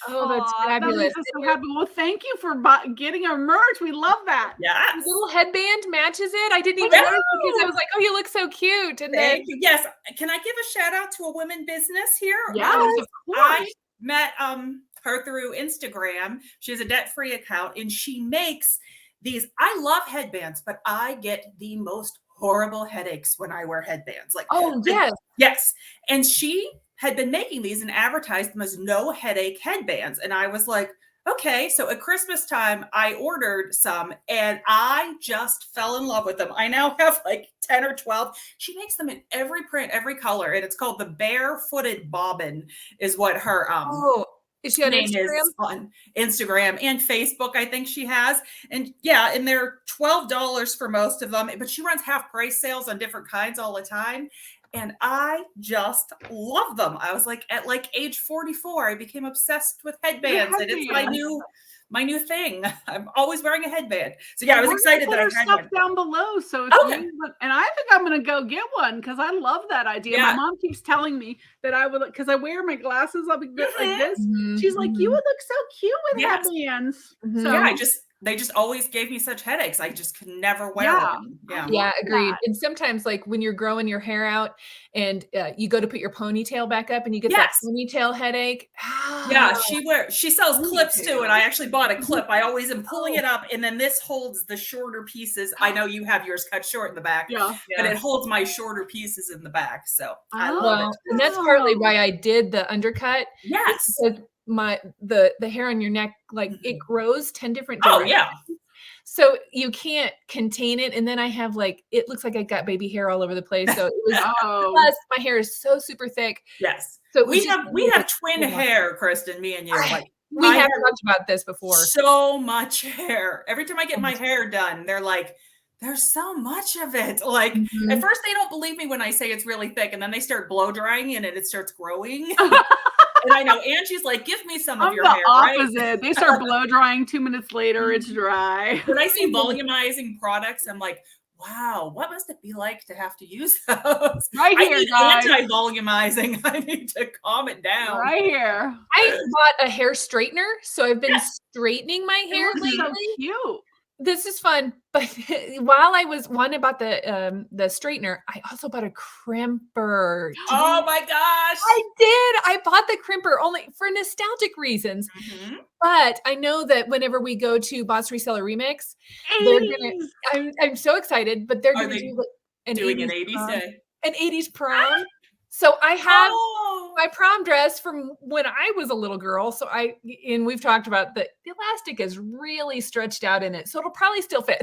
Speaker 2: Oh, that's fabulous.
Speaker 1: That makes us so happy. Well, thank you for getting our merch. We love that.
Speaker 3: Yes.
Speaker 2: The little headband matches it. I didn't even notice because I was like, oh, you look so cute. And
Speaker 3: Thank you. Yes. Can I give a shout out to a women business here?
Speaker 1: Yes, of course.
Speaker 3: I met her through Instagram. She has a debt-free account and she makes these. I love headbands, but I get the most horrible headaches when I wear headbands. Like, yes. And she had been making these and advertised them as no headache headbands. And I was like, okay. So at Christmas time, I ordered some and I just fell in love with them. I now have like 10 or 12. She makes them in every print, every color. And it's called the Barefooted Bobbin is what her
Speaker 2: is she on
Speaker 3: name
Speaker 2: Instagram?
Speaker 3: is on Instagram and Facebook, I think she has. And yeah, and they're $12 for most of them, but she runs half price sales on different kinds all the time. And I just love them. I was like, at like age 44, I became obsessed with headbands, and it's my new thing. I'm always wearing a headband. So yeah, I was excited that I had
Speaker 1: stuff
Speaker 3: one
Speaker 1: down below. So and I think I'm gonna go get one because I love that idea. My mom keeps telling me that I would, because I wear my glasses up like this. She's like, you would look so cute with headbands. So
Speaker 3: yeah, they just always gave me such headaches. I just could never wear one.
Speaker 2: Yeah, agreed. And sometimes like when you're growing your hair out and you go to put your ponytail back up and you get that ponytail headache.
Speaker 3: Yeah, she sells clips too. And I actually bought a clip. I always am pulling it up and then this holds the shorter pieces. I know you have yours cut short in the back, but it holds my shorter pieces in the back. So I love it.
Speaker 2: And that's partly why I did the undercut.
Speaker 3: Yes.
Speaker 2: The hair on your neck, like it grows 10 different directions.
Speaker 3: Oh yeah.
Speaker 2: So you can't contain it. And then I have like, it looks like I got baby hair all over the place. So it was, plus my hair is so super thick.
Speaker 3: Yes.
Speaker 2: So
Speaker 3: we have twin hair, Kristen, me and you. Like
Speaker 2: we have talked about this before.
Speaker 3: So much hair. Every time I get my hair done, they're like, there's so much of it. Like at first they don't believe me when I say it's really thick. And then they start blow drying and it starts growing. And I know Angie's like, give me some of your hair.
Speaker 1: Opposite.
Speaker 3: Right?
Speaker 1: They start blow drying 2 minutes later, it's dry.
Speaker 3: When I see volumizing products, I'm like, wow, what must it be like to have to use those?
Speaker 1: Right here,
Speaker 3: I need
Speaker 1: guys.
Speaker 3: anti-volumizing. I need to calm it down.
Speaker 1: Right here.
Speaker 2: I bought a hair straightener, so I've been straightening my hair lately.
Speaker 1: So cute.
Speaker 2: This is fun, but while I was about the straightener, I also bought a crimper.
Speaker 3: Oh my gosh!
Speaker 2: I did. I bought the crimper only for nostalgic reasons, but I know that whenever we go to Boss Reseller Remix, they're gonna. I'm so excited, but they're gonna do
Speaker 3: an 80s day,
Speaker 2: an 80s prom. So I have
Speaker 3: Oh,
Speaker 2: my prom dress from when I was a little girl. So and we've talked about the elastic is really stretched out in it. So it'll probably still fit.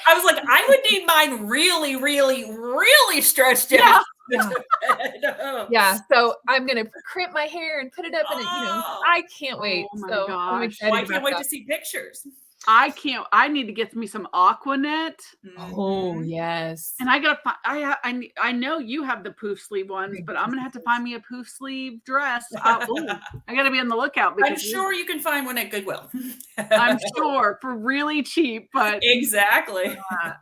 Speaker 3: I was like, I would need mine really, really, really stretched out.
Speaker 2: Yeah. So I'm going to crimp my hair and put it up in it.
Speaker 3: Oh.
Speaker 2: I can't wait.
Speaker 1: Oh my
Speaker 2: So I'm
Speaker 1: gosh.
Speaker 2: excited
Speaker 3: Well, I
Speaker 2: about
Speaker 3: can't wait
Speaker 2: that.
Speaker 3: to see pictures.
Speaker 1: I need to get me some Aquanet.
Speaker 2: Oh,
Speaker 3: Mhm.
Speaker 2: yes.
Speaker 1: And I gotta find. I know you have the poof sleeve ones, but I'm gonna have to find me a poof sleeve dress. Ooh, I gotta be on the lookout
Speaker 3: I'm
Speaker 1: because
Speaker 3: sure you can find one at Goodwill.
Speaker 1: I'm sure for really cheap. But
Speaker 3: Exactly.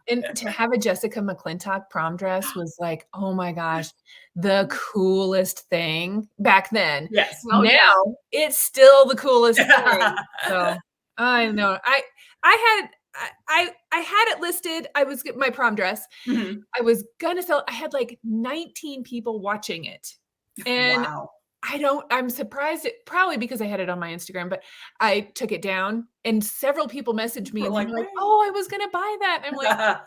Speaker 2: And to have a Jessica McClintock prom dress was like, oh my gosh, the coolest thing back then.
Speaker 3: Yes.
Speaker 1: oh
Speaker 2: Now
Speaker 1: yeah,
Speaker 2: it's still the coolest thing. So I know. I had it listed. I was my prom dress.
Speaker 3: Mhm.
Speaker 2: I was gonna sell. I had like 19 people watching it, and
Speaker 3: Wow.
Speaker 2: I'm surprised. Probably because I had it on my Instagram, but I took it down, and several people messaged me
Speaker 3: We're
Speaker 2: and
Speaker 3: like,
Speaker 2: they're like,
Speaker 3: "Wait."
Speaker 2: "Oh, I was gonna buy that." And I'm like,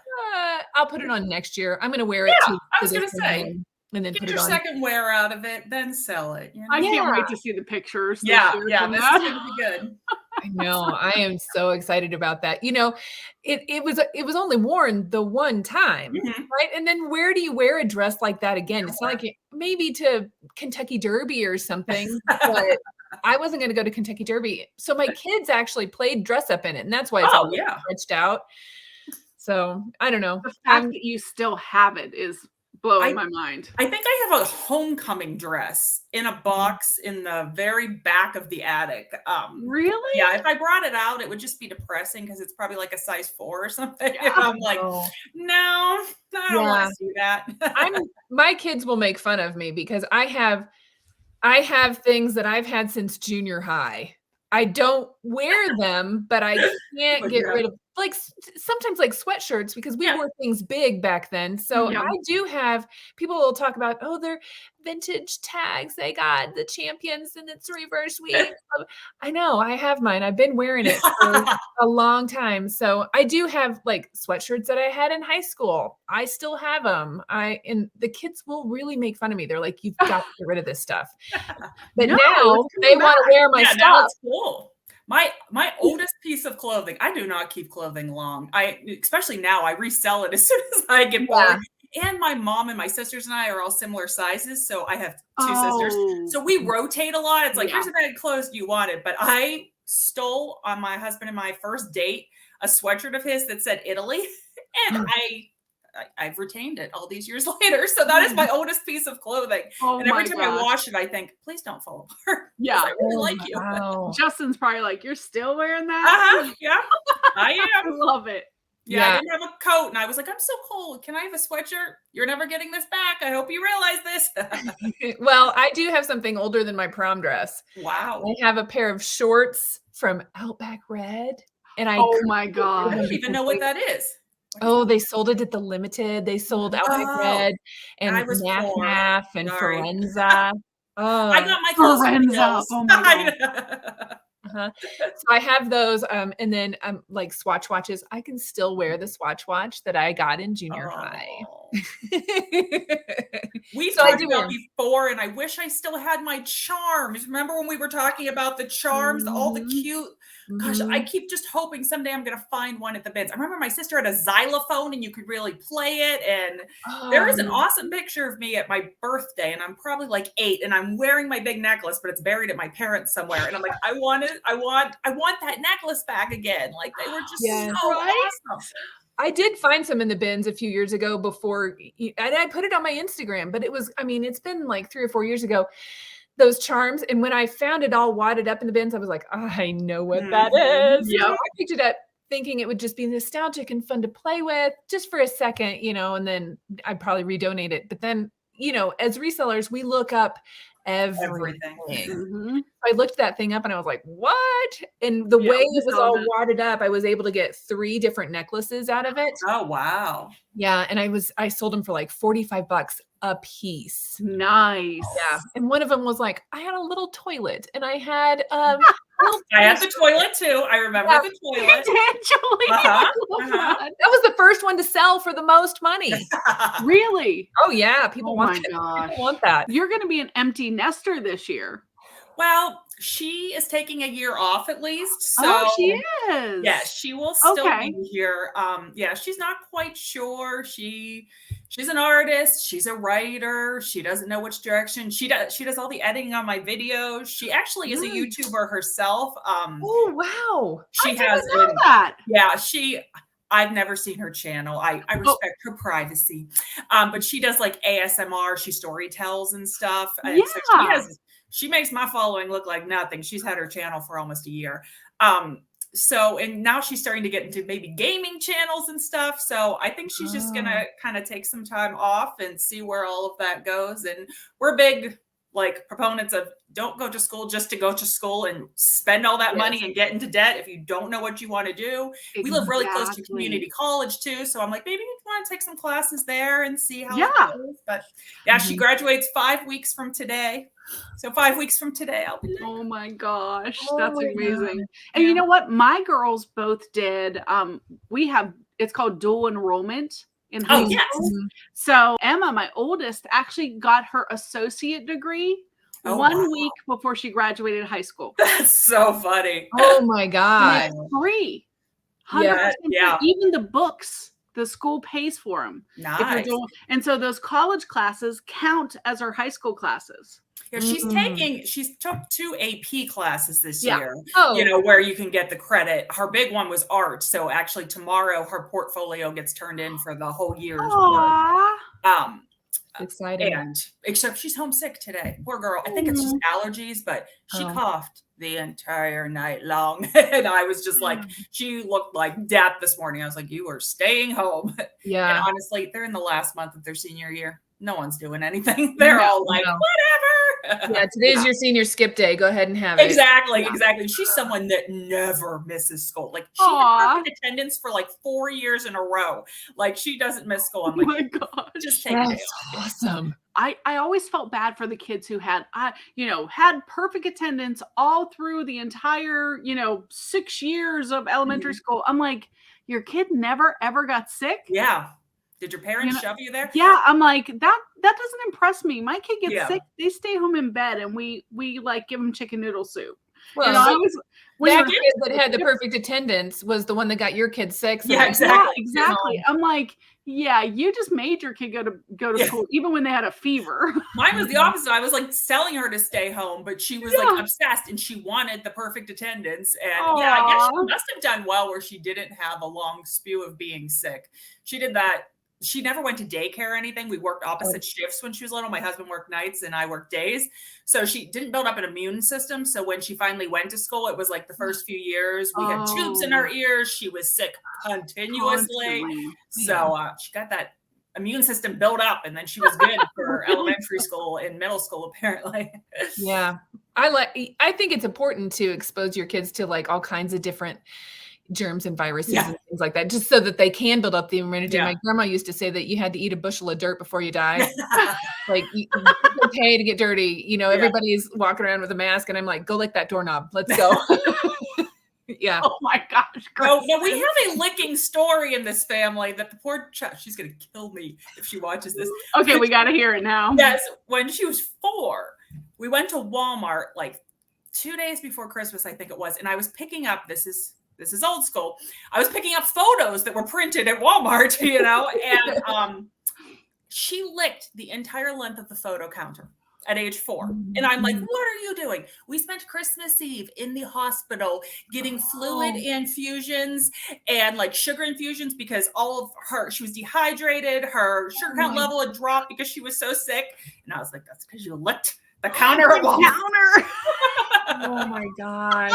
Speaker 2: I'll put it on next year. I'm gonna wear it
Speaker 3: Yeah,
Speaker 2: to
Speaker 3: I was
Speaker 2: this
Speaker 3: gonna say,
Speaker 2: and then
Speaker 3: get
Speaker 2: put
Speaker 3: your
Speaker 2: it on.
Speaker 3: second wear out of it, then sell it. You know?
Speaker 1: I can't
Speaker 2: Yeah.
Speaker 1: wait to see the pictures.
Speaker 3: Yeah,
Speaker 1: this year
Speaker 3: yeah,
Speaker 1: from
Speaker 3: this is
Speaker 1: that.
Speaker 3: gonna be good.
Speaker 2: I know. I am so excited about that. It was only worn the one time,
Speaker 3: Mhm.
Speaker 2: right? And then where do you wear a dress like that again? It's not like maybe to Kentucky Derby or something, but I wasn't going to go to Kentucky Derby. So my kids actually played dress up in it, and that's why it's all
Speaker 3: yeah.
Speaker 2: stretched out. So I don't know.
Speaker 1: The fact that you still have it is blowing my mind.
Speaker 3: I think I have a homecoming dress in a box in the very back of the attic.
Speaker 1: Really?
Speaker 3: Yeah, if I brought it out, it would just be depressing because it's probably like a size 4 or something.
Speaker 1: Yeah.
Speaker 3: And I'm like,
Speaker 2: Oh.
Speaker 3: no, I don't want to see that.
Speaker 2: My kids will make fun of me because I have things that I've had since junior high. I don't wear them, but I can't
Speaker 3: But
Speaker 2: get
Speaker 3: yeah.
Speaker 2: rid of sometimes like sweatshirts because we wore things big back then. So
Speaker 1: Yeah.
Speaker 2: I do have people will talk about, oh, they're vintage tags. They got the champions and it's reverse weave. I know I have mine. I've been wearing it for a long time. So I do have like sweatshirts that I had in high school. I still have them. And the kids will really make fun of me. They're like, you've got to get rid of this stuff. But
Speaker 1: No,
Speaker 2: now
Speaker 1: it's
Speaker 2: they
Speaker 1: coming
Speaker 2: want to wear my
Speaker 3: Yeah,
Speaker 2: stuff.
Speaker 3: now it's cool. My oldest piece of clothing, I do not keep clothing long. Especially now, I resell it as soon as I get bored. And my mom and my sisters and I are all similar sizes. So I have two sisters. So we rotate a lot. It's like, here's a bag of clothes. Do you want it? But I stole on my husband and my first date a sweatshirt of his that said Italy. And I've retained it all these years later. So that is my oldest piece of clothing. And every time I wash it, I think, please don't fall apart.
Speaker 1: Yeah.
Speaker 3: I really like you.
Speaker 2: Wow.
Speaker 1: Justin's probably like, you're still wearing that?
Speaker 3: Yeah, I am.
Speaker 1: I love it.
Speaker 3: Yeah, I didn't have a coat, and I was like, I'm so cold. Can I have a sweatshirt? You're never getting this back. I hope you realize this.
Speaker 2: Well, I do have something older than my prom dress.
Speaker 3: Wow.
Speaker 2: I have a pair of shorts from Outback Red. And
Speaker 1: Oh my
Speaker 3: I
Speaker 1: God.
Speaker 3: don't even know what that is.
Speaker 2: Oh, they sold it at the Limited. They sold OutbackRed and
Speaker 3: I was
Speaker 2: Naf
Speaker 3: poor.
Speaker 2: Naf and
Speaker 3: Sorry.
Speaker 2: Forenza. Oh,
Speaker 3: I got my clothes from
Speaker 1: Forenza.
Speaker 3: Hills.
Speaker 1: Oh my God.
Speaker 2: So I have those. And then like Swatch watches. I can still wear the Swatch watch that I got in junior high.
Speaker 3: We've
Speaker 2: So I
Speaker 3: talked
Speaker 2: do
Speaker 3: about
Speaker 2: wear 'em.
Speaker 3: before, and I wish I still had my charms. Remember when we were talking about the charms, all the cute. Gosh, I keep just hoping someday I'm going to find one at the bins. I remember my sister had a xylophone, and you could really play it. And there is an awesome picture of me at my birthday, and I'm probably like 8, and I'm wearing my big necklace, but it's buried at my parents somewhere. And I'm like, I want that necklace back again. Like they were just so awesome.
Speaker 2: I did find some in the bins a few years ago before, and I put it on my Instagram, but it's been like 3 or 4 years ago, those charms. And when I found it all wadded up in the bins, I was like, I know what that is.
Speaker 1: Yep.
Speaker 2: So I picked it up thinking it would just be nostalgic and fun to play with just for a second, and then I'd probably redonate it. But then, as resellers, we look up everything. I looked that thing up and I was like, what? And the way it was all wadded up, I was able to get 3 different necklaces out of it.
Speaker 3: Oh, wow.
Speaker 2: Yeah. And I sold them for like $45 a piece.
Speaker 1: Nice.
Speaker 2: Yeah. And one of them was like, I had a little toilet and I had
Speaker 3: I had the toilet too. I remember the toilet.
Speaker 1: Julie, I love that.
Speaker 2: That was the first one to sell for the most money.
Speaker 1: Really?
Speaker 2: Oh yeah, people want that.
Speaker 1: You're going to be an empty nester this year.
Speaker 3: Well, she is taking a year off at least. So
Speaker 1: she is.
Speaker 3: Yeah, she will still be here. Yeah, she's not quite sure. She's an artist. She's a writer. She doesn't know which direction. She does all the editing on my videos. She actually is a YouTuber herself.
Speaker 2: Oh wow.
Speaker 3: She has
Speaker 1: know that.
Speaker 3: Yeah, I've never seen her channel. I respect her privacy. But she does like ASMR, she story tells and stuff. And so she makes my following look like nothing. She's had her channel for almost a year. And now she's starting to get into maybe gaming channels and stuff. So I think she's just going to kind of take some time off and see where all of that goes. And we're big like proponents of don't go to school just to go to school and spend all that money and get into debt if you don't know what you want to do. Exactly. We live really close to community college too. So I'm like, maybe you want to take some classes there and see how it goes. But she graduates 5 weeks from today. So 5 weeks from today, I'll be there.
Speaker 1: Oh my gosh. That's amazing. God. And you know what? My girls both did. It's called dual enrollment. In high school. Yes. So Emma, my oldest, actually got her associate degree 1 week before she graduated high school.
Speaker 3: That's so funny.
Speaker 2: Oh my God.
Speaker 1: And it's free. 100% free. Even the books, the school pays for them.
Speaker 3: Nice.
Speaker 1: And so those college classes count as her high school classes.
Speaker 3: Yeah, she's took 2 AP classes this year, where you can get the credit. Her big one was art. So actually tomorrow her portfolio gets turned in for the whole year's work.
Speaker 2: Exciting.
Speaker 3: And except she's homesick today. Poor girl. I think it's just allergies, but she coughed the entire night long. And I was just like, she looked like death this morning. I was like, you are staying home.
Speaker 2: Yeah.
Speaker 3: And honestly, they're in the last month of their senior year. No one's doing anything. They're all like, whatever.
Speaker 2: Yeah, today's your senior skip day. Go ahead and have it.
Speaker 3: Exactly. She's someone that never misses school. Like she had perfect attendance for like 4 years in a row. Like she doesn't miss school. I'm like,
Speaker 1: my God,
Speaker 3: just take it.
Speaker 2: Awesome.
Speaker 1: I always felt bad for the kids who had perfect attendance all through the entire 6 years of elementary school. I'm like, your kid never ever got sick.
Speaker 3: Yeah. Did your parents shove you there?
Speaker 1: Yeah, I'm like, that doesn't impress me. My kid gets sick, they stay home in bed, and we like give them chicken noodle soup.
Speaker 2: Well, that kid that had the perfect attendance was the one that got your kid sick. So
Speaker 1: exactly. I'm like, you just made your kid go to school even when they had a fever.
Speaker 3: Mine was the opposite. I was like telling her to stay home, but she was like obsessed and she wanted the perfect attendance. And I guess she must have done well where she didn't have a long spew of being sick. She did that. She never went to daycare or anything. We worked opposite shifts when she was little. My husband worked nights and I worked days. So she didn't build up an immune system. So when she finally went to school, it was like the first few years we had tubes in our ears. She was sick continuously. So she got that immune system built up and then she was good for elementary school and middle school, apparently.
Speaker 2: Yeah. I think it's important to expose your kids to like all kinds of different germs and viruses and things like that, just so that they can build up the immunity. My grandma used to say that you had to eat a bushel of dirt before you die. Like it's okay to get dirty. Everybody's walking around with a mask and I'm like, go lick that doorknob. Let's go. Yeah.
Speaker 1: Oh my gosh.
Speaker 3: No, we have a licking story in this family that the poor child, she's going to kill me if she watches this.
Speaker 1: Okay. We got to hear it now.
Speaker 3: Yes. When she was 4, we went to Walmart like 2 days before Christmas, I think it was. And I was picking up, this is old school. I was picking up photos that were printed at Walmart, and she licked the entire length of the photo counter at age 4. And I'm like, what are you doing? We spent Christmas Eve in the hospital getting fluid infusions and like sugar infusions because she was dehydrated. Her sugar count level had dropped because she was so sick. And I was like, that's because you licked the counter at Walmart.
Speaker 2: Oh my God.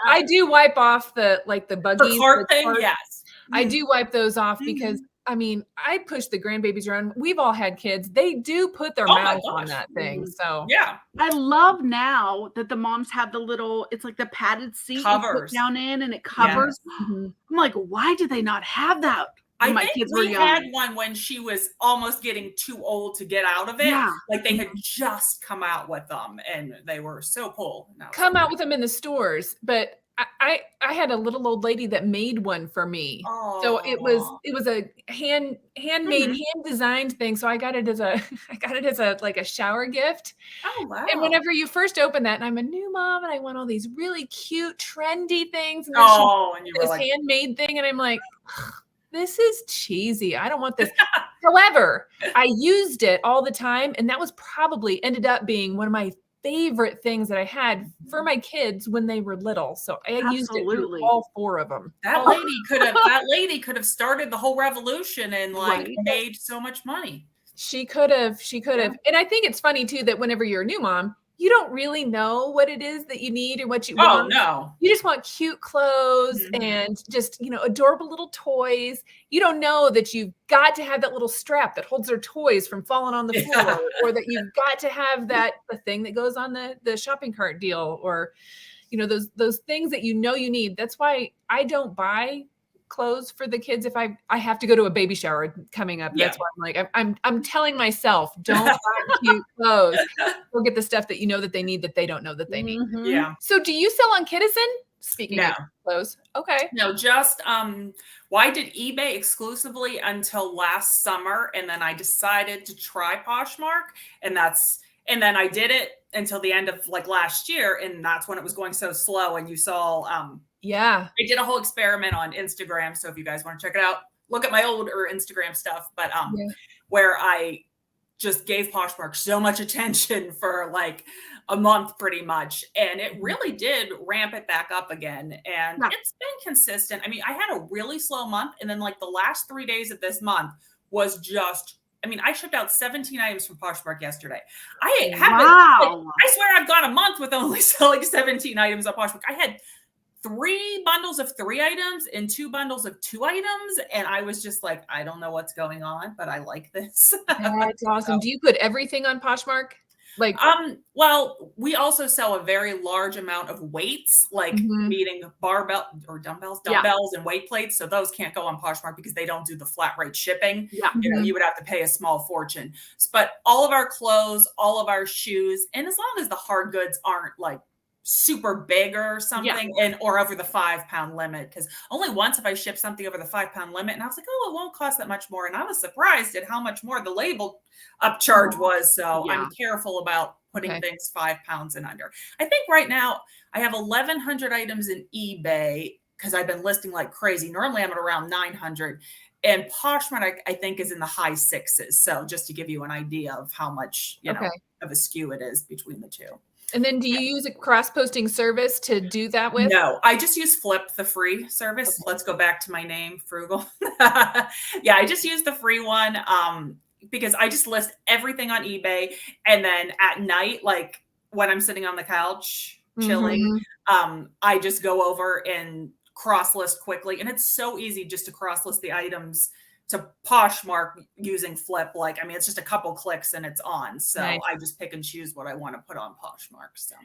Speaker 2: I do wipe off the buggies.
Speaker 3: The cart thing, yes.
Speaker 2: I do wipe those off because I push the grandbabies around. We've all had kids. They do put their mouth on that thing. So
Speaker 3: yeah.
Speaker 1: I love now that the moms have the little, it's like the padded seat you put down in and it covers. Yes. I'm like, why do they not have that?
Speaker 3: I
Speaker 1: my
Speaker 3: think
Speaker 1: kids were
Speaker 3: we
Speaker 1: young.
Speaker 3: had one when she was almost getting too old to get out of it.
Speaker 1: Yeah.
Speaker 3: Like they had just come out with them and they were so cool.
Speaker 2: Come out with them in the stores, but I had a little old lady that made one for me. So it was a handmade, hand designed thing. So I got it as a like a shower gift.
Speaker 3: Oh wow.
Speaker 2: And whenever you first open that, and I'm a new mom and I want all these really cute, trendy things, and then
Speaker 3: and you were
Speaker 2: this
Speaker 3: like,
Speaker 2: handmade thing, and I'm like, this is cheesy. I don't want this. However, I used it all the time, and that was probably ended up being one of my favorite things that I had for my kids when they were little. So I used it through all 4 of them.
Speaker 3: That lady could have started the whole revolution and like made so much money.
Speaker 2: She could have. And I think it's funny too that whenever you're a new mom, you don't really know what it is that you need or what you want.
Speaker 3: No.
Speaker 2: You just want cute clothes and just, adorable little toys. You don't know that you've got to have that little strap that holds their toys from falling on the floor, or that you've got to have the thing that goes on the shopping cart deal, or, those things that you need. That's why I don't buy clothes for the kids if I have to go to a baby shower coming up. That's why I'm like, I'm telling myself, don't buy cute clothes. Go get the stuff that that they need, that they don't know that they need.
Speaker 3: Yeah.
Speaker 2: So do you sell on Kittison? Speaking of clothes. Okay.
Speaker 3: No, just I did eBay exclusively until last summer, and then I decided to try Poshmark, and then I did it until the end of like last year, and that's when it was going so slow. And you saw I did a whole experiment on Instagram. So if you guys want to check it out, look at my older Instagram stuff. But where I just gave Poshmark so much attention for like a month pretty much. And it really did ramp it back up again. And it's been consistent. I mean, I had a really slow month. And then like the last 3 days of this month was just, I shipped out 17 items from Poshmark yesterday. I swear I've gone a month with only selling 17 items on Poshmark. I had 3 bundles of 3 items and 2 bundles of 2 items. And I was just like, I don't know what's going on, but I like this.
Speaker 2: That's awesome. Do you put everything on Poshmark? Like,
Speaker 3: well, we also sell a very large amount of weights, like meaning barbell or dumbbells and weight plates. So those can't go on Poshmark because they don't do the flat rate shipping. Yeah. You would have to pay a small fortune. But all of our clothes, all of our shoes, and as long as the hard goods aren't like super big or something, or over the 5-pound limit, because only once have I shipped something over the 5-pound limit, and I was like, oh, it won't cost that much more, and I was surprised at how much more the label upcharge was. So I'm careful about putting things 5 pounds and under. I think right now I have 1,100 items in eBay because I've been listing like crazy. Normally I'm at around 900, and Poshmark I think is in the high 6s. So just to give you an idea of how much of a skew it is between the two.
Speaker 2: And then do you use a cross-posting service to do that with?
Speaker 3: No, I just use Flip, the free service. Okay. Let's go back to my name, Frugal. I just use the free one because I just list everything on eBay. And then at night, like when I'm sitting on the couch chilling, I just go over and cross-list quickly. And it's so easy just to cross-list the items to Poshmark using Flip. Like, it's just a couple clicks and it's on. So I just pick and choose what I want to put on Poshmark. So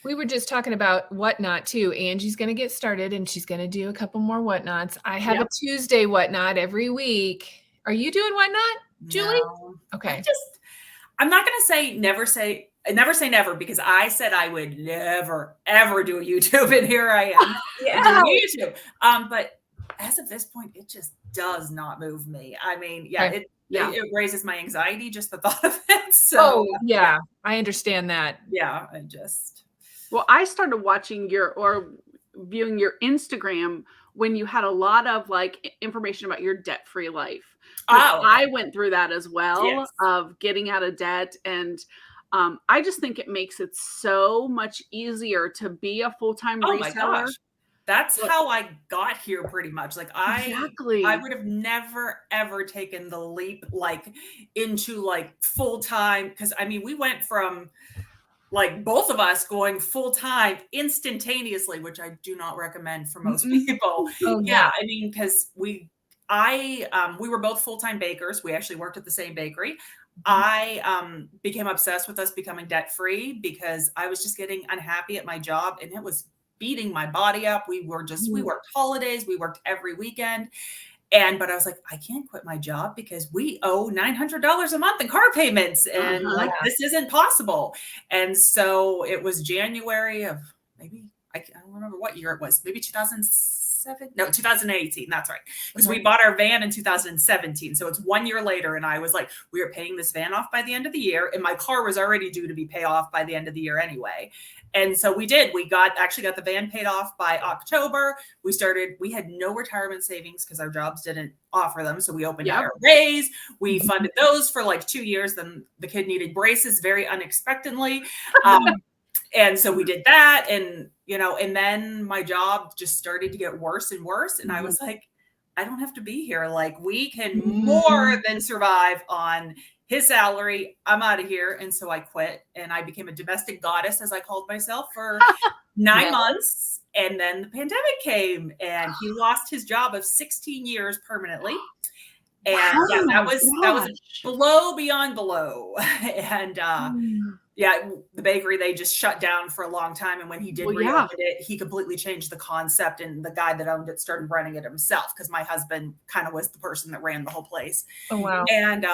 Speaker 2: we were just talking about Whatnot too. Angie's going to get started and she's going to do a couple more Whatnots. I have a Tuesday Whatnot every week. Are you doing Whatnot, Julie?
Speaker 3: No.
Speaker 2: Okay.
Speaker 3: I'm not going to say never say never, because I said I would never, ever do a YouTube, and here I am doing YouTube. But as of this point, it just does not move me. It raises my anxiety, just the thought of it. So
Speaker 2: I understand that.
Speaker 3: Yeah,
Speaker 1: I started watching viewing your Instagram when you had a lot of like information about your debt-free life. I went through that as well, of getting out of debt. And I just think it makes it so much easier to be a full-time reseller.
Speaker 3: My gosh. That's how I got here pretty much. Like I would have never, ever taken the leap like into like full-time. Cause we went from like both of us going full-time instantaneously, which I do not recommend for most people. Cause we were both full-time bakers. We actually worked at the same bakery. I became obsessed with us becoming debt-free because I was just getting unhappy at my job, and it was beating my body up. We worked holidays. We worked every weekend. But I was like, I can't quit my job because we owe $900 a month in car payments. And like, this isn't possible. And so it was January of maybe, I don't remember what year it was, maybe 2018. That's right. Because we bought our van in 2017. So it's 1 year later. And I was like, we are paying this van off by the end of the year. And my car was already due to be paid off by the end of the year anyway. And so we did. We actually got the van paid off by October. We had no retirement savings because our jobs didn't offer them. So we opened IRAs. We funded those for like 2 years. Then the kid needed braces very unexpectedly. And so we did that. And, and then my job just started to get worse and worse. And I was like, I don't have to be here. Like, we can more than survive on his salary. I'm out of here. And so I quit, and I became a domestic goddess, as I called myself, for 9 months. And then the pandemic came, and he lost his job of 16 years permanently. And that was a blow beyond below. And the bakery, they just shut down for a long time. And when he did reopen it, he completely changed the concept. And the guy that owned it started running it himself, because my husband kind of was the person that ran the whole place. Oh, wow. And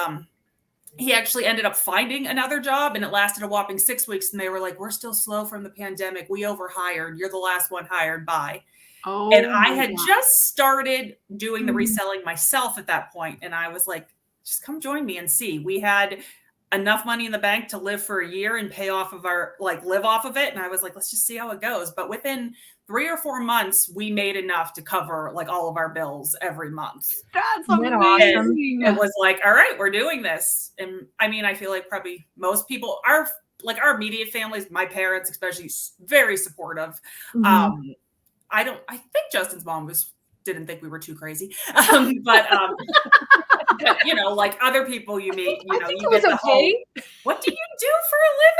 Speaker 3: he actually ended up finding another job, and it lasted a whopping 6 weeks. And they were like, we're still slow from the pandemic. We overhired. You're the last one hired. Bye. Oh, and I had just started doing the reselling myself at that point. And I was like, just come join me and see. We had enough money in the bank to live for a year and pay off of live off of it. And I was like, let's just see how it goes. But within 3 or 4 months, we made enough to cover like all of our bills every month.
Speaker 1: That's amazing.
Speaker 3: It was like, all right, we're doing this. And I mean, I feel like probably most people are like, our immediate families, my parents, especially, very supportive. I think Justin's mom didn't think we were too crazy. But like other people you meet, you get the whole, what do you do for a living?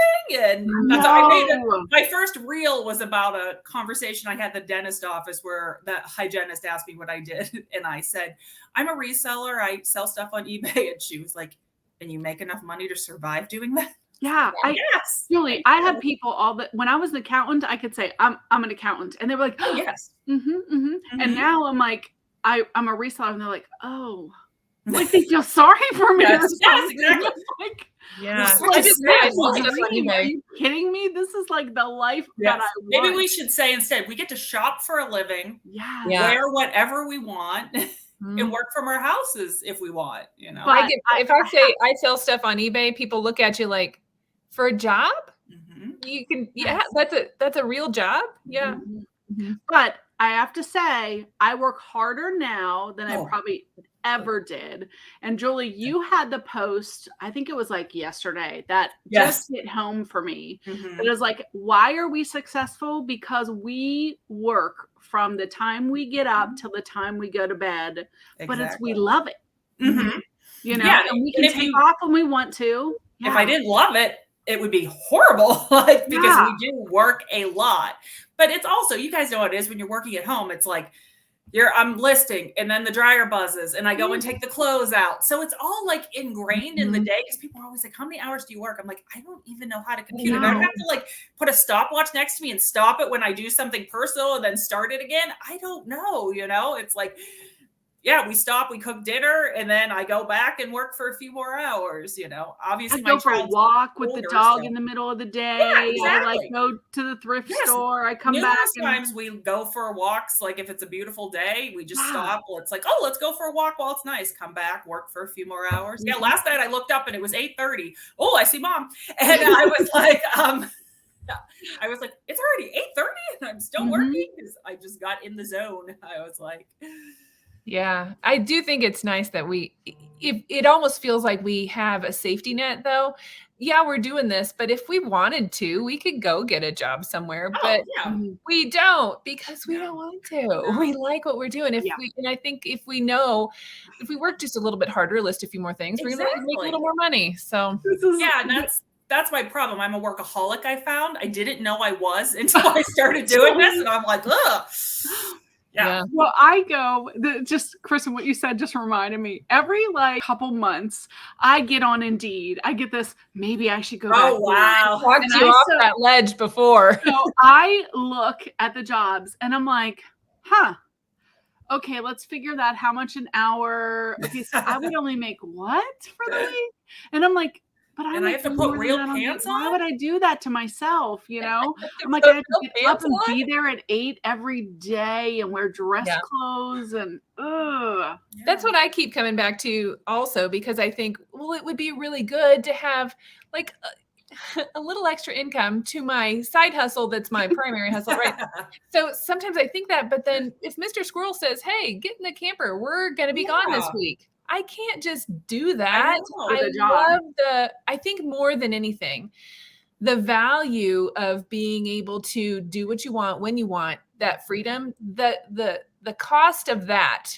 Speaker 3: And that's I made my first reel was about a conversation I had at the dentist office where the hygienist asked me what I did. And I said, I'm a reseller. I sell stuff on eBay. And she was like, and you make enough money to survive doing that?
Speaker 1: Yeah. Julie, I had people when I was an accountant, I could say, I'm an accountant. And they were like, oh, yes. And now I'm like, I'm a reseller. And they're like, oh, like they feel sorry for me.
Speaker 3: Yes, exactly.
Speaker 1: Like,
Speaker 2: are
Speaker 1: you kidding me? This is like the life that I want.
Speaker 3: Maybe we should say instead, we get to shop for a living, wear whatever we want, and work from our houses if we want,
Speaker 2: But if I say I sell stuff on eBay, people look at you like, for a job? You can, that's a real job. Yeah.
Speaker 1: But I have to say, I work harder now than I probably ever did. And Julie, you had the post, I think it was like yesterday, that just hit home for me. It was like, why are we successful? Because we work from the time we get up till the time we go to bed, but we love it. And we can take off when we want to.
Speaker 3: If I didn't love it, it would be horrible, because we do work a lot. But it's also, you guys know what it is when you're working at home. It's like I'm listing, and then the dryer buzzes, and I go and take the clothes out. So it's all like ingrained in the day, because people are always like, how many hours do you work? I'm like, I don't even know how to compute it. I have to like put a stopwatch next to me and stop it when I do something personal and then start it again. I don't know, it's like, we stop, we cook dinner, and then I go back and work for a few more hours, Obviously,
Speaker 1: I go for a walk with the dog in the middle of the day.
Speaker 3: Yeah, exactly.
Speaker 1: I go to the thrift store. I come back.
Speaker 3: Sometimes we go for walks. Like if it's a beautiful day, we just stop. Well, it's like, oh, let's go for a walk while it's nice. Come back, work for a few more hours. Yeah, last night I looked up and it was 8:30. Oh, I see Mom. And I was like, it's already 8:30 and I'm still working, because I just got in the zone. I was like...
Speaker 2: Yeah, I do think it's nice that it almost feels like we have a safety net, though. Yeah, we're doing this, but if we wanted to, we could go get a job somewhere, but we don't, because we don't want to. We like what we're doing. And I think if we work just a little bit harder, list a few more things, we're going to make a little more money. So
Speaker 3: and that's my problem. I'm a workaholic. I found I didn't know I was until I started doing this, and I'm like, ugh. Yeah.
Speaker 1: Well, I go, Kristen, what you said just reminded me. Every couple months, I get on Indeed. I get this, maybe I should go back.
Speaker 3: Oh, wow.
Speaker 2: Walked you off that ledge before.
Speaker 1: So I look at the jobs and I'm like, okay, let's figure that. How much an hour? Okay, so I would only make what for the week? And I'm like, but I
Speaker 3: And I
Speaker 1: make
Speaker 3: have to
Speaker 1: more
Speaker 3: put
Speaker 1: than
Speaker 3: real
Speaker 1: that on the
Speaker 3: pants
Speaker 1: why
Speaker 3: on?
Speaker 1: would I do that to myself, you know? I'm like,
Speaker 2: Put
Speaker 1: I have to
Speaker 2: real
Speaker 1: get up
Speaker 2: pants
Speaker 1: and
Speaker 2: on?
Speaker 1: be there at 8 every day and wear dress
Speaker 2: Yeah.
Speaker 1: clothes and ugh.
Speaker 2: That's what I keep coming back to also, because I think, well, it would be really good to have like a little extra income to my side hustle that's my primary hustle, right? So sometimes I think that, but then if Mr. Squirrel says, hey, get in the camper, we're going to be gone this
Speaker 3: Yeah.
Speaker 2: week, I can't just do
Speaker 3: I
Speaker 2: that.
Speaker 3: know.
Speaker 1: For
Speaker 2: I
Speaker 1: the job.
Speaker 2: love I think more than anything, the value of being able to do what you want when you want, that freedom, the cost of that.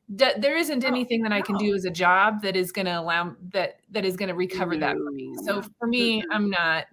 Speaker 2: There isn't anything that I can do as a job that is going to allow that is going to recover that for me. So for me, I'm not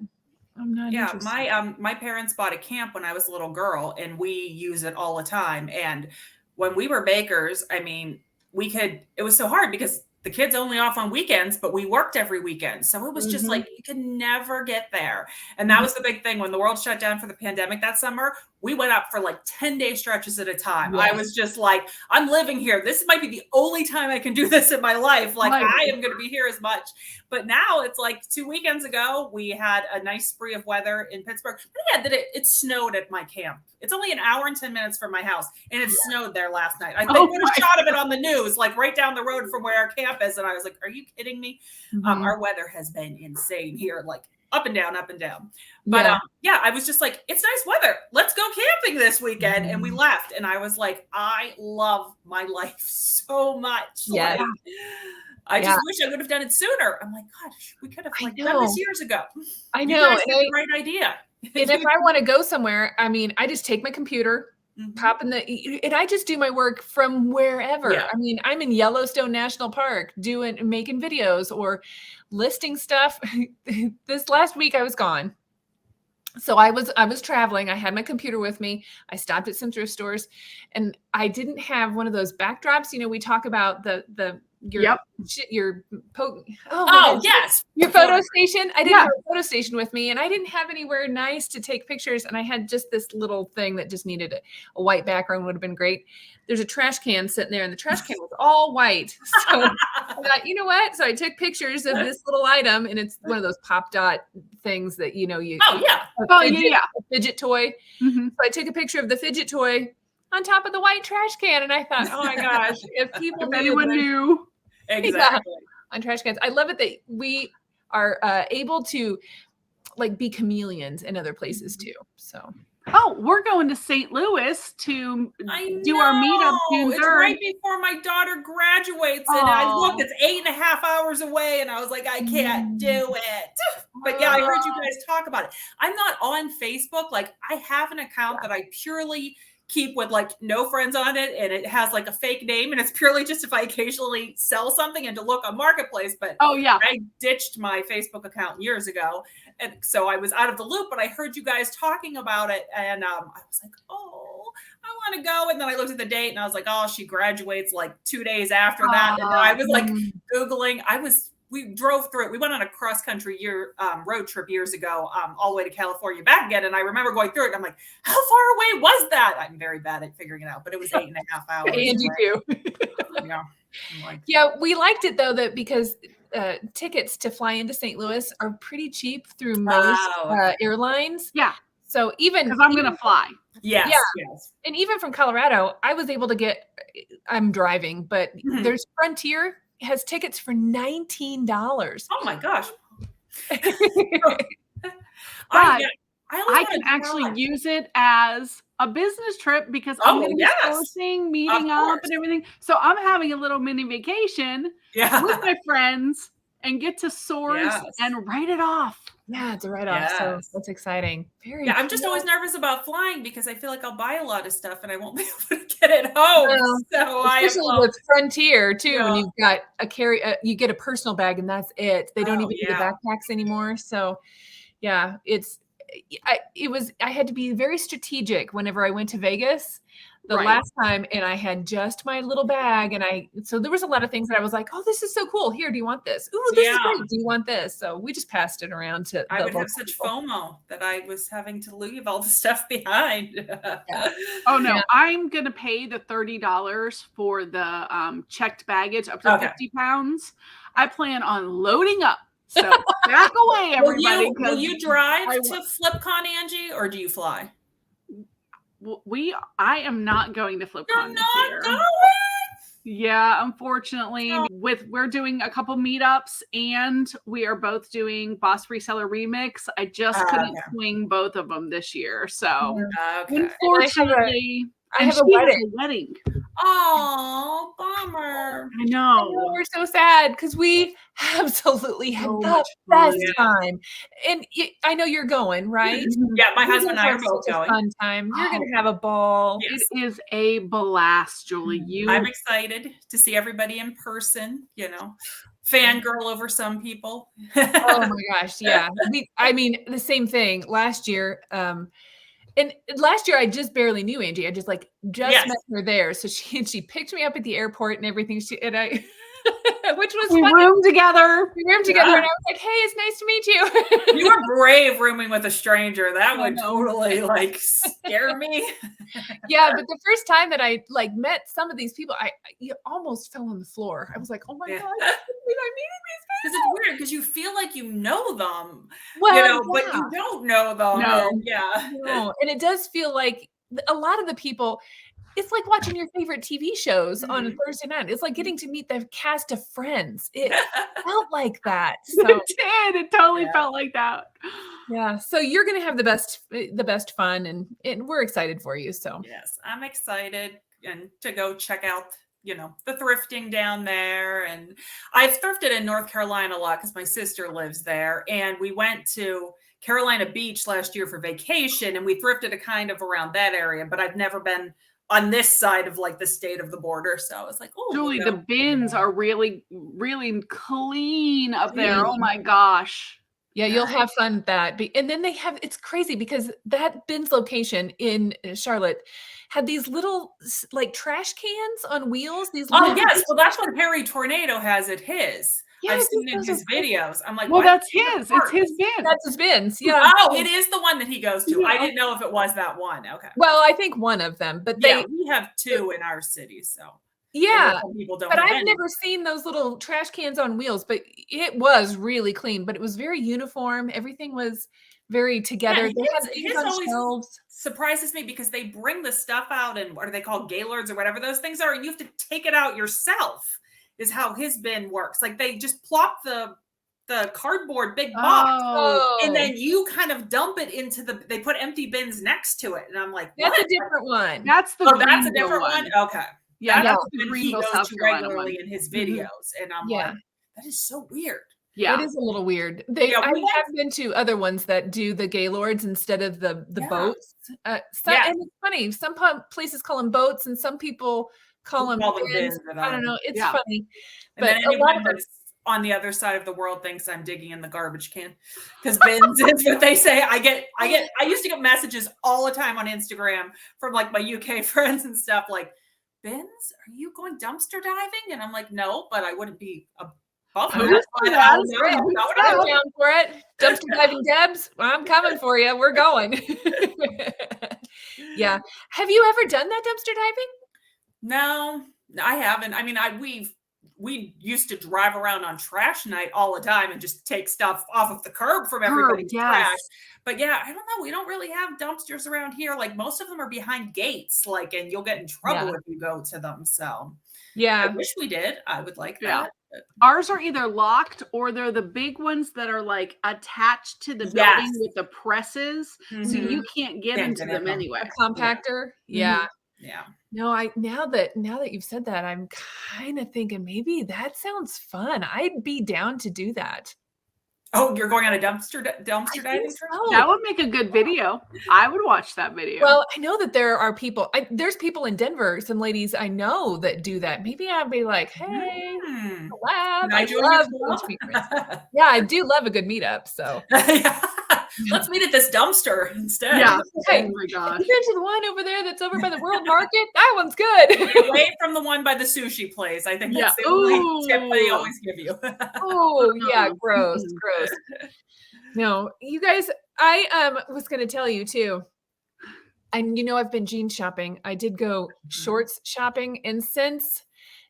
Speaker 3: Yeah,
Speaker 2: interested.
Speaker 3: my parents bought a camp when I was a little girl, and we use it all the time. And when we were bakers, I mean, it was so hard because the kids only off on weekends, but we worked every weekend. So it was just like you could never get there. And that was the big thing when the world shut down for the pandemic that summer. We went up for like 10-day stretches at a time.
Speaker 2: Yes.
Speaker 3: I was just like, I'm living here. This might be the only time I can do this in my life. Like, I am going to be here as much. But now it's like 2 weekends ago, we had a nice spree of weather in Pittsburgh. But yeah, it snowed at my camp. It's only an hour and 10 minutes from my house, and it snowed there last night. I put a shot of it on the news, like right down the road from where our camp is. And I was like, are you kidding me? Our weather has been insane here, like up and down, up and down. But yeah, I was just like, it's nice weather. Let's go camping this weekend. And we left. And I was like, I love my life so much.
Speaker 2: Yeah.
Speaker 3: Like, I just wish I would have done it sooner. I'm like, gosh, we could have done this years ago.
Speaker 2: I know.
Speaker 3: You guys had the right idea.
Speaker 2: And if I want to go somewhere, I mean, I just take my computer, pop in and I just do my work from wherever.
Speaker 3: Yeah.
Speaker 2: I mean, I'm in Yellowstone National Park making videos or listing stuff. This last week I was gone. So I was traveling. I had my computer with me. I stopped at some thrift stores, and I didn't have one of those backdrops. You know, we talk about your photo station. I didn't have a photo station with me, and I didn't have anywhere nice to take pictures. And I had just this little thing that just needed a white background. Would have been great. There's a trash can sitting there, and the trash can was all white. So I thought, you know what? So I took pictures of this little item, and it's one of those pop dot things that a fidget toy. So I took a picture of the fidget toy on top of the white trash can, and I thought, oh my gosh, if anyone knew.
Speaker 3: Exactly.
Speaker 2: On trash cans. I love it that we are able to like be chameleons in other places too. So
Speaker 1: we're going to St. Louis to do our meetup June 3rd.
Speaker 3: It's right before my daughter graduates, and I looked, it's 8.5 hours away, and I was like, I can't do it. But yeah, I heard you guys talk about it. I'm not on Facebook. Like, I have an account that I purely keep with like no friends on it, and it has like a fake name, and it's purely just if I occasionally sell something and to look on Marketplace. But I ditched my Facebook account years ago, and so I was out of the loop. But I heard you guys talking about it, and I was like, oh, I want to go. And then I looked at the date, and I was like, oh, she graduates like 2 days after that. And I was like Googling. We drove through it. We went on a cross-country road trip years ago, all the way to California, back again. And I remember going through it. And I'm like, how far away was that? I'm very bad at figuring it out, but it was 8.5 hours.
Speaker 2: And you too. Yeah, we liked it though, because tickets to fly into St. Louis are pretty cheap through most airlines.
Speaker 1: Yeah.
Speaker 2: So because
Speaker 1: I'm going to fly.
Speaker 3: Yes.
Speaker 2: And even from Colorado, I was able to I'm driving, but there's Frontier has tickets for $19.
Speaker 3: Oh my gosh.
Speaker 1: I can actually use it as a business trip because I'm going to be sourcing, meeting up and everything. So I'm having a little mini vacation with my friends and get to source and write it off.
Speaker 2: Yeah, it's a write-off. So that's exciting.
Speaker 3: I'm just always nervous about flying because I feel like I'll buy a lot of stuff and I won't be able to get it home.
Speaker 2: Especially with Frontier too, when you've got you get a personal bag and that's it. They don't even do the backpacks anymore. So I had to be very strategic whenever I went to Vegas the
Speaker 1: Right.
Speaker 2: last time, and I had just my little bag, and so there was a lot of things that I was like, oh, this is so cool. Here, do you want this? Ooh, this is great. Do you want this? So we just passed it around to
Speaker 3: I
Speaker 2: the
Speaker 3: would have
Speaker 2: local
Speaker 3: such
Speaker 2: people.
Speaker 3: FOMO that I was having to leave all the stuff behind.
Speaker 1: Oh no,
Speaker 2: Yeah.
Speaker 1: I'm gonna pay the $30 for the checked baggage up to 50 pounds. I plan on loading up. So back away, everybody.
Speaker 3: Will you drive to FlipCon, Angie, or do you fly?
Speaker 1: I am not going to FlipCon
Speaker 3: You're
Speaker 1: this
Speaker 3: not
Speaker 1: year.
Speaker 3: going?
Speaker 1: Yeah, unfortunately,
Speaker 3: No.
Speaker 1: we're doing a couple meetups, and we are both doing Boss Reseller Remix. I just couldn't swing both of them this year, so unfortunately,
Speaker 2: I have a
Speaker 1: wedding.
Speaker 3: Oh, bummer!
Speaker 1: I know.
Speaker 2: We're so sad because we absolutely had the best time, and I know you're going, right?
Speaker 3: Yeah, my husband and I are both going.
Speaker 2: Fun time. You're gonna have a ball.
Speaker 1: It is a blast, Julie.
Speaker 3: I'm excited to see everybody in person. You know, fangirl over some people.
Speaker 2: Oh my gosh, yeah. I mean, the same thing last year. And last year I just barely knew Angie. I just met her there. So she picked me up at the airport and everything. Which was
Speaker 1: we
Speaker 2: funny.
Speaker 1: roomed together.
Speaker 2: We roomed together, and I was like, "Hey, it's nice to meet you."
Speaker 3: You were brave rooming with a stranger. That would totally scare me.
Speaker 2: Yeah, but the first time that I met some of these people, I almost fell on the floor. I was like, "Oh my god, I meeting these
Speaker 3: Because it's weird because you feel like you know them,
Speaker 2: well,
Speaker 3: but you don't know them.
Speaker 1: No.
Speaker 2: No. And it does feel like a lot of the people. It's like watching your favorite TV shows on a Thursday night. It's like getting to meet the cast of Friends. It felt like that. So.
Speaker 1: It did. It totally felt like that.
Speaker 2: Yeah. So you're going to have the best fun, and we're excited for you. So
Speaker 3: yes, I'm excited and to go check out, the thrifting down there. And I've thrifted in North Carolina a lot because my sister lives there, and we went to Carolina Beach last year for vacation, and we thrifted a kind of around that area, but I've never been on this side of the state of the border. So I was like, oh,
Speaker 1: Julie, the bins are really, really clean up there. Oh my gosh.
Speaker 2: Yeah, you'll have fun with that. And then it's crazy because that bins location in Charlotte had these little trash cans on wheels.
Speaker 3: Well, that's what Harry Tornado has at his. I've seen in his videos. I'm like,
Speaker 1: well, that's his. It's his bin.
Speaker 2: That's his bins. Yeah.
Speaker 3: Oh, it is the one that he goes to. I didn't know if it was that one. Okay.
Speaker 2: Well, I think one of them, but
Speaker 3: we have two in our city. So
Speaker 2: yeah,
Speaker 3: people don't.
Speaker 2: But I've never seen those little trash cans on wheels. But it was really clean. But it was very uniform. Everything was very together. They had things on shelves.
Speaker 3: Surprises me because they bring the stuff out, and what are they called, gaylords or whatever those things are, and you have to take it out yourself. Is how his bin works. Like they just plop the cardboard big box, and then you kind of dump it into they put empty bins next to it, and I'm like,
Speaker 2: that's a different one.
Speaker 1: That's
Speaker 3: that's a different one. Okay,
Speaker 1: yeah,
Speaker 3: that's the one he goes to regularly in his videos, and I'm like, that is so weird.
Speaker 2: Yeah, it is a little weird. I have been to other ones that do the gaylords instead of the boats. And it's funny. Some places call them boats, and some people call them bins. I don't know. It's funny.
Speaker 3: And then anyone that's on the other side of the world thinks I'm digging in the garbage can because bins is what they say. I used to get messages all the time on Instagram from my UK friends and stuff like, bins? Are you going dumpster diving? And I'm like, no, but I wouldn't be above that.
Speaker 2: Down for it. Dumpster diving Debs, I'm coming for you. We're going. Yeah. Have you ever done that dumpster diving?
Speaker 3: No, I haven't. I mean, we used to drive around on trash night all the time and just take stuff off of the curb from everybody's trash. But yeah, I don't know. We don't really have dumpsters around here. Most of them are behind gates, and you'll get in trouble if you go to them. So yeah, I wish we did. I would like that.
Speaker 1: Ours are either locked or they're the big ones that are attached to the building with the presses, so you can't get into them anyway.
Speaker 2: A compactor,
Speaker 3: Yeah.
Speaker 2: No, now that you've said that, I'm kind of thinking maybe that sounds fun. I'd be down to do that.
Speaker 3: Oh, you're going on a dumpster diving trip?
Speaker 1: That would make a good video. I would watch that video.
Speaker 2: Well, I know that there are people. There's people in Denver, some ladies I know that do that. Maybe I'd be like, hey, collab. Yeah, I do love a good meetup. So
Speaker 3: Let's meet at this dumpster instead.
Speaker 1: Yeah.
Speaker 2: Hey,
Speaker 1: Oh my gosh.
Speaker 2: you been to the one over there that's over by the World Market? That one's good.
Speaker 3: Away from the one by the sushi place. I think
Speaker 1: Yeah.
Speaker 3: that's the only tip they
Speaker 1: Ooh.
Speaker 3: always give you.
Speaker 2: Oh, yeah, gross,
Speaker 1: Mm-mm.
Speaker 2: gross. No, you guys, I was going to tell you too. And I've been jeans shopping. I did go shorts shopping, and since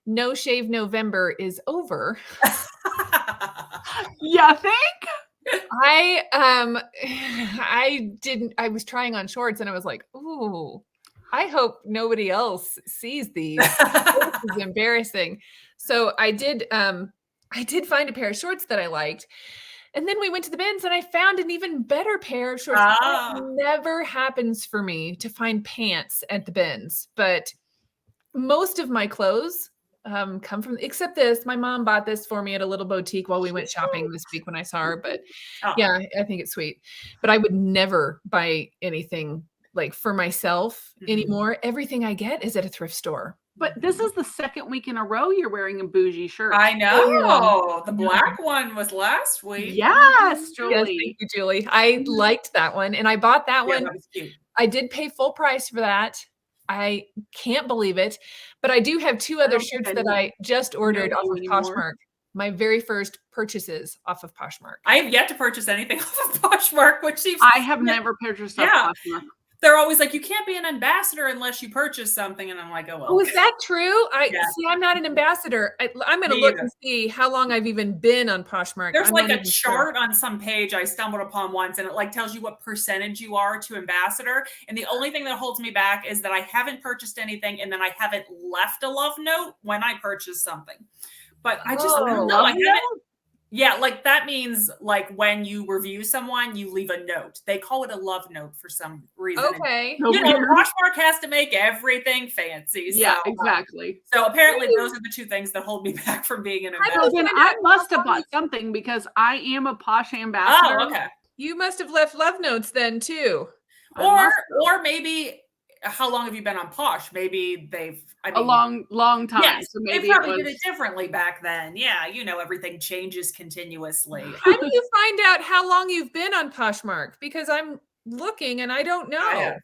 Speaker 2: No Shave November is over,
Speaker 1: Yeah, think?
Speaker 2: I was trying on shorts and I was like, ooh, I hope nobody else sees these. This is embarrassing. So I did find a pair of shorts that I liked. And then we went to the bins and I found an even better pair of shorts.
Speaker 3: Ah.
Speaker 2: It never happens for me to find pants at the bins, but most of my clothes come from, except this. My mom bought this for me at a little boutique while we went shopping this week when I saw her. But yeah, I think it's sweet. But I would never buy anything like for myself anymore. Everything I get is at a thrift store.
Speaker 1: But this is the second week in a row you're wearing a bougie shirt.
Speaker 3: I know. The black one was last week.
Speaker 1: Yes, Julie.
Speaker 2: Yes, thank you, Julie. I liked that one, and I bought that one.
Speaker 3: That was cute.
Speaker 2: I did pay full price for that. I can't believe it, but I do have two other shirts that I just ordered off of Poshmark. My very first purchases off of Poshmark.
Speaker 3: I have yet to purchase anything off of Poshmark, which seems
Speaker 1: I have never purchased off Poshmark.
Speaker 3: They're always like, you can't be an ambassador unless you purchase something. And I'm like, oh, well.
Speaker 2: Oh, is that true? See, I'm not an ambassador. I'm going to look and see how long I've even been on Poshmark.
Speaker 3: There's like a chart on some page I stumbled upon once, and it like tells you what percentage you are to ambassador. And the only thing that holds me back is that I haven't purchased anything, and then I haven't left a love note when I purchase something. But I just I don't know. I haven't. Yeah, like that means like when you review someone, you leave a note. They call it a love note for some reason.
Speaker 2: Okay.
Speaker 3: And, Poshmark has to make everything fancy.
Speaker 1: Yeah, exactly.
Speaker 3: So apparently those are the two things that hold me back from being an ambassador.
Speaker 1: Then I must have bought something because I am a Posh ambassador.
Speaker 3: Oh, okay.
Speaker 2: You must have left love notes then too.
Speaker 3: Or maybe how long have you been on Posh? Maybe a
Speaker 1: long time.
Speaker 3: Yes,
Speaker 1: so maybe
Speaker 3: they probably did it differently back then. Yeah, everything changes continuously.
Speaker 2: How do you find out how long you've been on Poshmark? Because I'm looking and I don't know.
Speaker 3: I have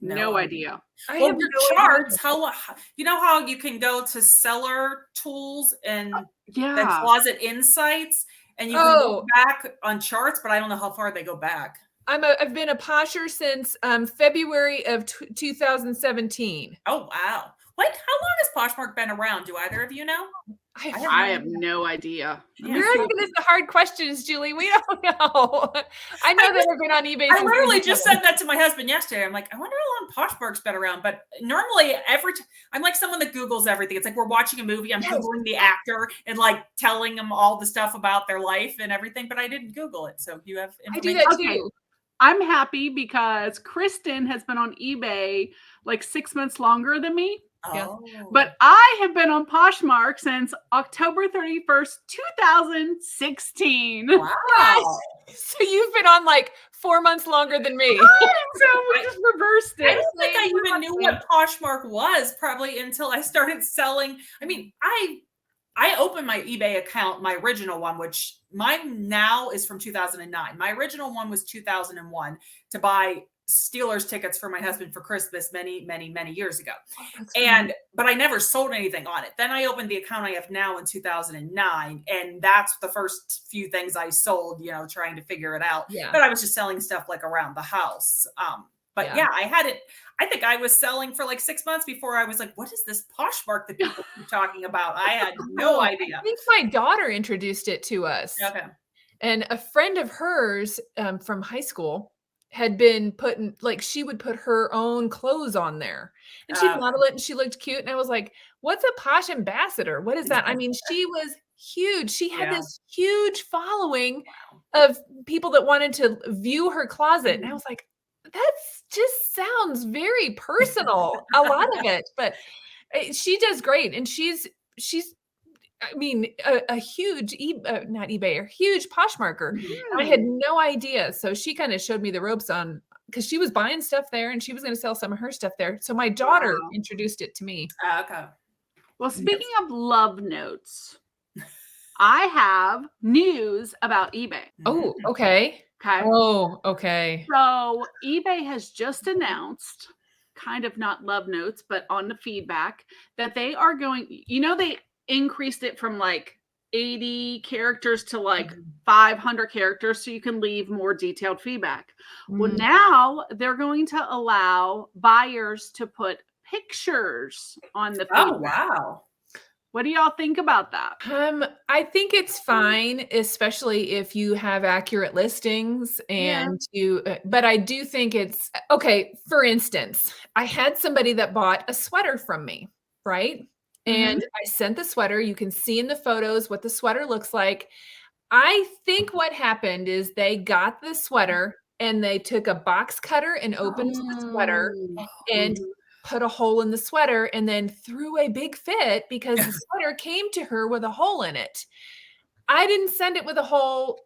Speaker 1: no idea.
Speaker 3: I have your charts. How how you can go to seller tools and closet insights, and you can go back on charts, but I don't know how far they go back.
Speaker 2: I've been a Posher since February of 2017.
Speaker 3: Oh wow! How long has Poshmark been around? Do either of you know?
Speaker 1: I have no idea.
Speaker 2: You're asking us the hard questions, Julie. We don't know. I know that I've been on eBay.
Speaker 3: I literally just said that to my husband yesterday. I'm like, I wonder how long Poshmark's been around. But normally, I'm like someone that Googles everything. It's like we're watching a movie. I'm Googling the actor and like telling them all the stuff about their life and everything. But I didn't Google it. So you have information.
Speaker 2: I do that too.
Speaker 1: I'm happy because Kristen has been on eBay like 6 months longer than me.
Speaker 3: Oh.
Speaker 1: But I have been on Poshmark since October 31st, 2016.
Speaker 3: Wow.
Speaker 2: So you've been on like 4 months longer than me.
Speaker 1: So we just reversed it.
Speaker 3: I don't think I even knew what Poshmark was probably until I started selling. I mean, I opened my eBay account, my original one, which mine now is from 2009. My original one was 2001 to buy Steelers tickets for my husband for Christmas many, many, many years ago. But I never sold anything on it. Then I opened the account I have now in 2009. And that's the first few things I sold, trying to figure it out.
Speaker 2: Yeah.
Speaker 3: But I was just selling stuff like around the house. I had it. I think I was selling for like 6 months before I was like, what is this Poshmark that people keep talking about? I had no idea.
Speaker 2: I think my daughter introduced it to us.
Speaker 3: Okay.
Speaker 2: And a friend of hers from high school had been putting, like, she would put her own clothes on there. And she'd model it and she looked cute. And I was like, what's a Posh ambassador? What is that? I mean, she was huge. She had this huge following of people that wanted to view her closet. And I was like, that just sounds very personal, a lot of it, but she does great. And she's, I mean, a huge, not eBay, a huge Poshmarker. I had no idea. So she kind of showed me the ropes on, because she was buying stuff there and she was going to sell some of her stuff there. So my daughter introduced it to me.
Speaker 3: Okay.
Speaker 1: Well, speaking of love notes, I have news about eBay.
Speaker 2: Oh, okay.
Speaker 1: Okay.
Speaker 2: Oh, okay.
Speaker 1: So eBay has just announced, kind of not love notes, but on the feedback, that they are going, they increased it from like 80 characters to like 500 characters so you can leave more detailed feedback. Well, now they're going to allow buyers to put pictures on the feedback.
Speaker 3: Oh, wow.
Speaker 1: What do y'all think about that?
Speaker 2: I think it's fine, especially if you have accurate listings and but I do think it's okay. For instance, I had somebody that bought a sweater from me, right? And I sent the sweater. You can see in the photos what the sweater looks like. I think what happened is they got the sweater and they took a box cutter and opened the sweater and put a hole in the sweater and then threw a big fit because the sweater came to her with a hole in it. I didn't send it with a hole.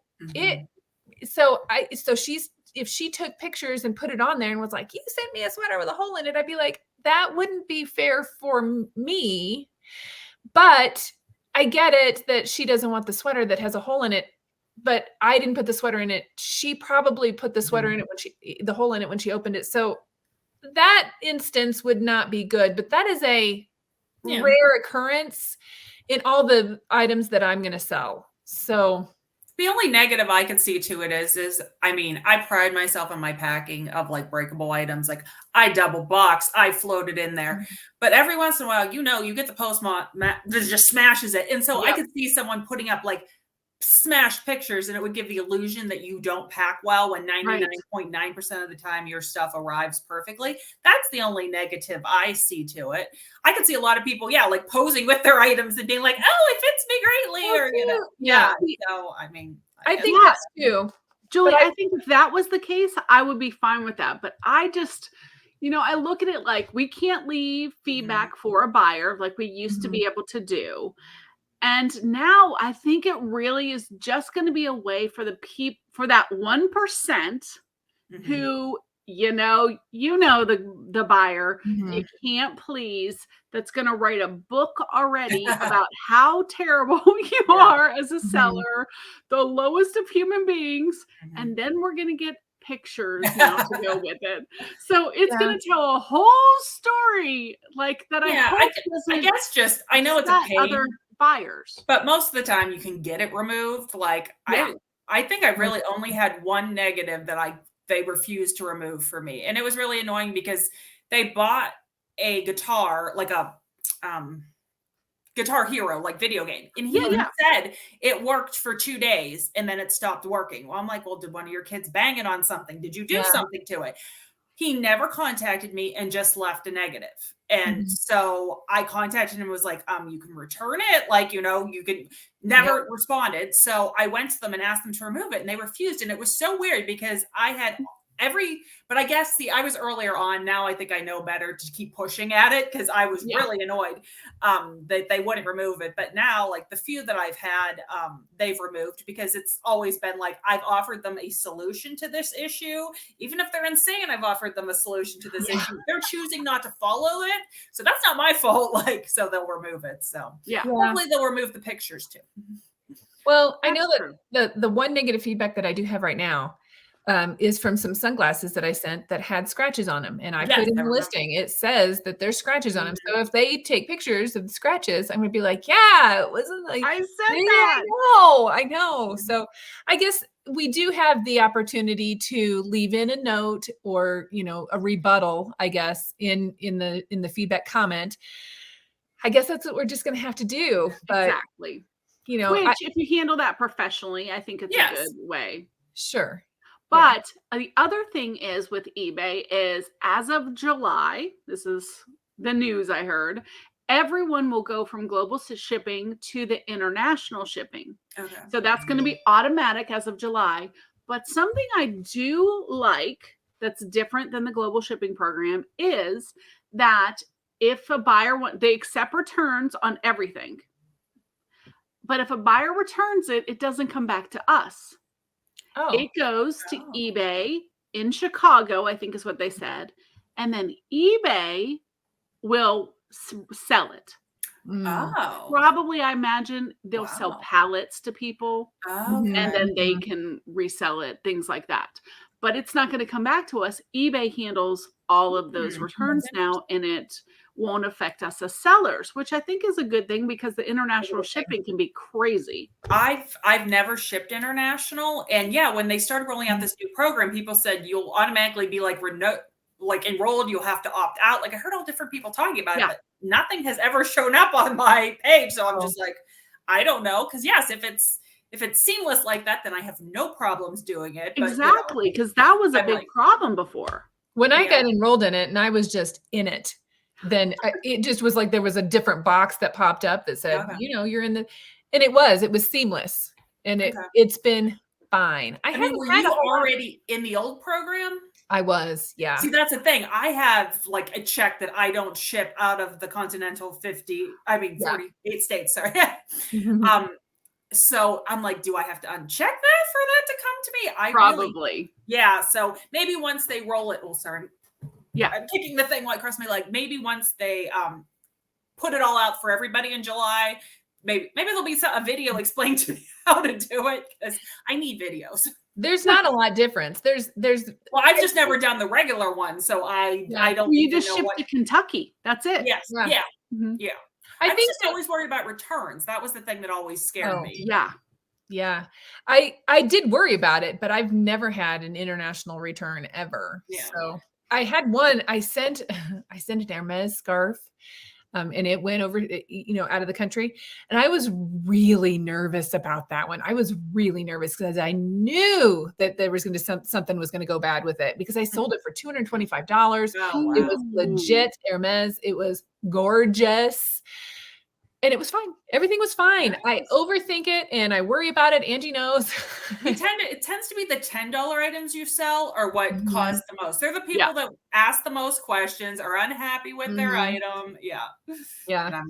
Speaker 2: So if she took pictures and put it on there and was like, you sent me a sweater with a hole in it, I'd be like, that wouldn't be fair for me. But I get it that she doesn't want the sweater that has a hole in it, but I didn't put the sweater in it. She probably put the sweater in it the hole in it when she opened it. So that instance would not be good, but that is a rare occurrence in all the items that I'm going to sell. So
Speaker 3: the only negative I could see to it is, I mean, I pride myself on my packing of like breakable items. Like I double box, I float it in there, but every once in a while, you get the postmark that just smashes it. And so I could see someone putting up like smashed pictures and it would give the illusion that you don't pack well when 99.9% of the time your stuff arrives perfectly. That's the only negative I see to it. I could see a lot of people, like posing with their items and being like, oh, it fits me greatly. Or, so, I mean,
Speaker 2: I think that's too.
Speaker 1: Julie, I think if that was the case, I would be fine with that. But I just, I look at it like we can't leave feedback for a buyer like we used to be able to do. And now I think it really is just going to be a way for for that 1% who, the buyer you can't please, that's going to write a book already about how terrible you are as a seller, the lowest of human beings. And then we're going to get pictures now to go with it. So it's going to tell a whole story like that.
Speaker 3: I guess just, I know it's a pain.
Speaker 1: Other buyers,
Speaker 3: but most of the time you can get it removed. Like I think I really only had one negative that they refused to remove for me, and it was really annoying because they bought a guitar, like a Guitar Hero, like video game, and he said it worked for 2 days and then it stopped working. Well, I'm like, well, did one of your kids bang it on something? Did you do something to it? He never contacted me and just left a negative. And so I contacted him and was like, you can return it. Like, you can never responded. So I went to them and asked them to remove it and they refused. And it was so weird because I had but I guess I was earlier on. Now I think I know better to keep pushing at it because I was really annoyed that they wouldn't remove it. But now, like the few that I've had, they've removed because it's always been like I've offered them a solution to this issue. Even if they're insane, I've offered them a solution to this issue. They're choosing not to follow it. So that's not my fault. Like, so they'll remove it. So hopefully they'll remove the pictures too.
Speaker 2: Well, I know that the one negative feedback that I do have right now is from some sunglasses that I sent that had scratches on them. And I put in the listing, it says that there's scratches on them. So if they take pictures of the scratches, I'm going to be like, it wasn't like,
Speaker 1: I said that.
Speaker 2: I know. So I guess we do have the opportunity to leave in a note or, a rebuttal, I guess, in the feedback comment. I guess that's what we're just going to have to do. But,
Speaker 1: exactly. Which, if you handle that professionally, I think it's a good way.
Speaker 2: Sure.
Speaker 1: But the other thing is with eBay is as of July, this is the news I heard, everyone will go from global shipping to the international shipping. Okay. So that's going to be automatic as of July. But something I do like that's different than the global shipping program is that if a buyer they accept returns on everything. But if a buyer returns it, it doesn't come back to us. It goes to eBay in Chicago, I think is what they said. And then eBay will sell it.
Speaker 3: Oh.
Speaker 1: Probably, I imagine they'll sell
Speaker 3: Wow.
Speaker 1: pallets to people.
Speaker 3: Okay.
Speaker 1: And then they can resell it, things like that. But it's not going to come back to us. eBay handles all of those returns now, and it won't affect us as sellers, which I think is a good thing because the international shipping can be crazy.
Speaker 3: I've never shipped international, and yeah, when they started rolling out this new program, people said you'll automatically be like enrolled. You'll have to opt out. Like I heard all different people talking about it, but nothing has ever shown up on my page. So I'm just like, I don't know, because yes, if it's seamless like that, then I have no problems doing it. But,
Speaker 1: exactly, because that was a big problem before.
Speaker 2: When I got enrolled in it and I was just in it, then it just was like there was a different box that popped up that said, you're in the, and it was seamless, and it's been fine.
Speaker 3: I mean, were you already in the old program? I was, yeah. See, that's the thing. I have like a check that I don't ship out of the continental 48 states. Sorry. So I'm like, do I have to uncheck that for that to come to me? Probably. So maybe once they roll it, sorry. Yeah. I'm kicking the thing across my leg. Maybe once they put it all out for everybody in July, maybe there'll be a video explaining to me how to do it, because I need videos.
Speaker 2: There's not a lot difference. There's
Speaker 3: well, I've just never done the regular one, so I don't.
Speaker 1: You just ship to Kentucky. That's it.
Speaker 3: Yes. Yeah. I think just always worried about returns. That was the thing that always scared me.
Speaker 2: Yeah. I did worry about it, but I've never had an international return ever. Yeah. So I had one. I sent an Hermes scarf. And it went over, out of the country. And I was really nervous about that one. I was really nervous because I knew that there was going to something was going to go bad with it, because I sold it for $225. Oh, wow. It was legit Hermes. It was gorgeous. And it was fine. Everything was fine. I overthink it and I worry about it. Angie knows. It
Speaker 3: tends to be the $10 items you sell are what cost the most. They're the people that ask the most questions, are unhappy with their item. Yeah.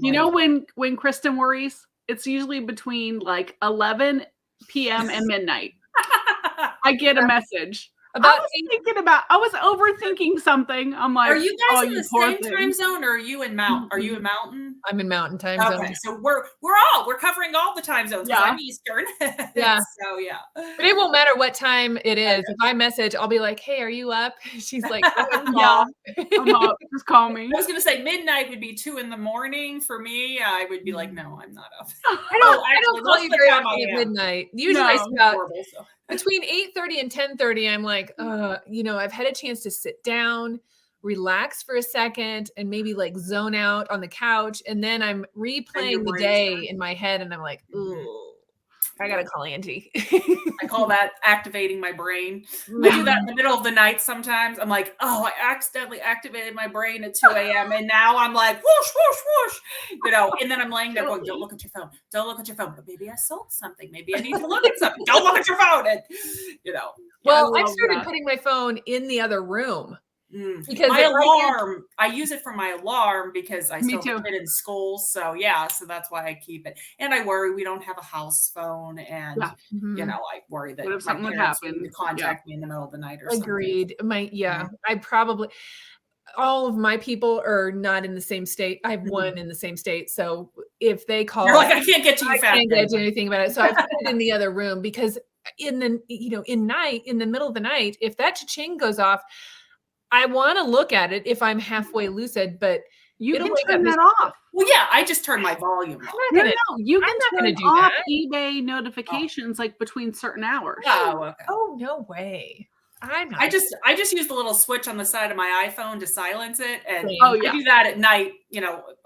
Speaker 1: When Kristen worries, it's usually between like 11 p.m. and midnight. I get a message. I was overthinking something. I'm like,
Speaker 3: are you guys in the same time zone, or are you in Mountain? Are you in Mountain?
Speaker 2: I'm in Mountain time zone.
Speaker 3: Okay, so we're covering all the time zones. Yeah. I'm Eastern.
Speaker 2: Yeah.
Speaker 3: So yeah.
Speaker 2: But it won't matter what time it is. If I message, I'll be like, "Hey, are you up?" She's like,
Speaker 1: I'm up. Just call me.
Speaker 3: I was gonna say midnight would be 2 a.m. for me. I would be like, no, I'm not up.
Speaker 2: I don't call you very often at midnight. Usually between 8:30 and 10:30, I'm like, I've had a chance to sit down, relax for a second, and maybe like zone out on the couch. And then I'm replaying the day in my head. And I'm like, ooh, I got to call Angie.
Speaker 3: I call that activating my brain. I do that in the middle of the night sometimes. I'm like, I accidentally activated my brain at 2 a.m. And now I'm like, whoosh, whoosh, whoosh. And then I'm laying there going, don't look at your phone. Don't look at your phone. But maybe I sold something. Maybe I need to look at something. Don't look at your phone. And,
Speaker 2: Well, I've started putting my phone in the other room.
Speaker 3: Because my alarm, I use it for my alarm because I still have it in school. So so that's why I keep it. And I worry we don't have a house phone, and I worry that
Speaker 1: if something would happen,
Speaker 3: to contact me in the middle of the night or something.
Speaker 2: Agreed. I probably, all of my people are not in the same state. I have one in the same state. So if they call,
Speaker 3: you're like, I can't get to you.
Speaker 2: I can't get to anything about it. So I put it in the other room, because in the middle of the night, if that cha-ching goes off, I want to look at it if I'm halfway lucid, but
Speaker 1: you can turn that off.
Speaker 3: Well, yeah, I just turn my volume off.
Speaker 1: No, you can turn off eBay notifications like between certain hours.
Speaker 3: Oh, okay.
Speaker 2: Oh, no way.
Speaker 3: I just use the little switch on the side of my iPhone to silence it, and I do that at night.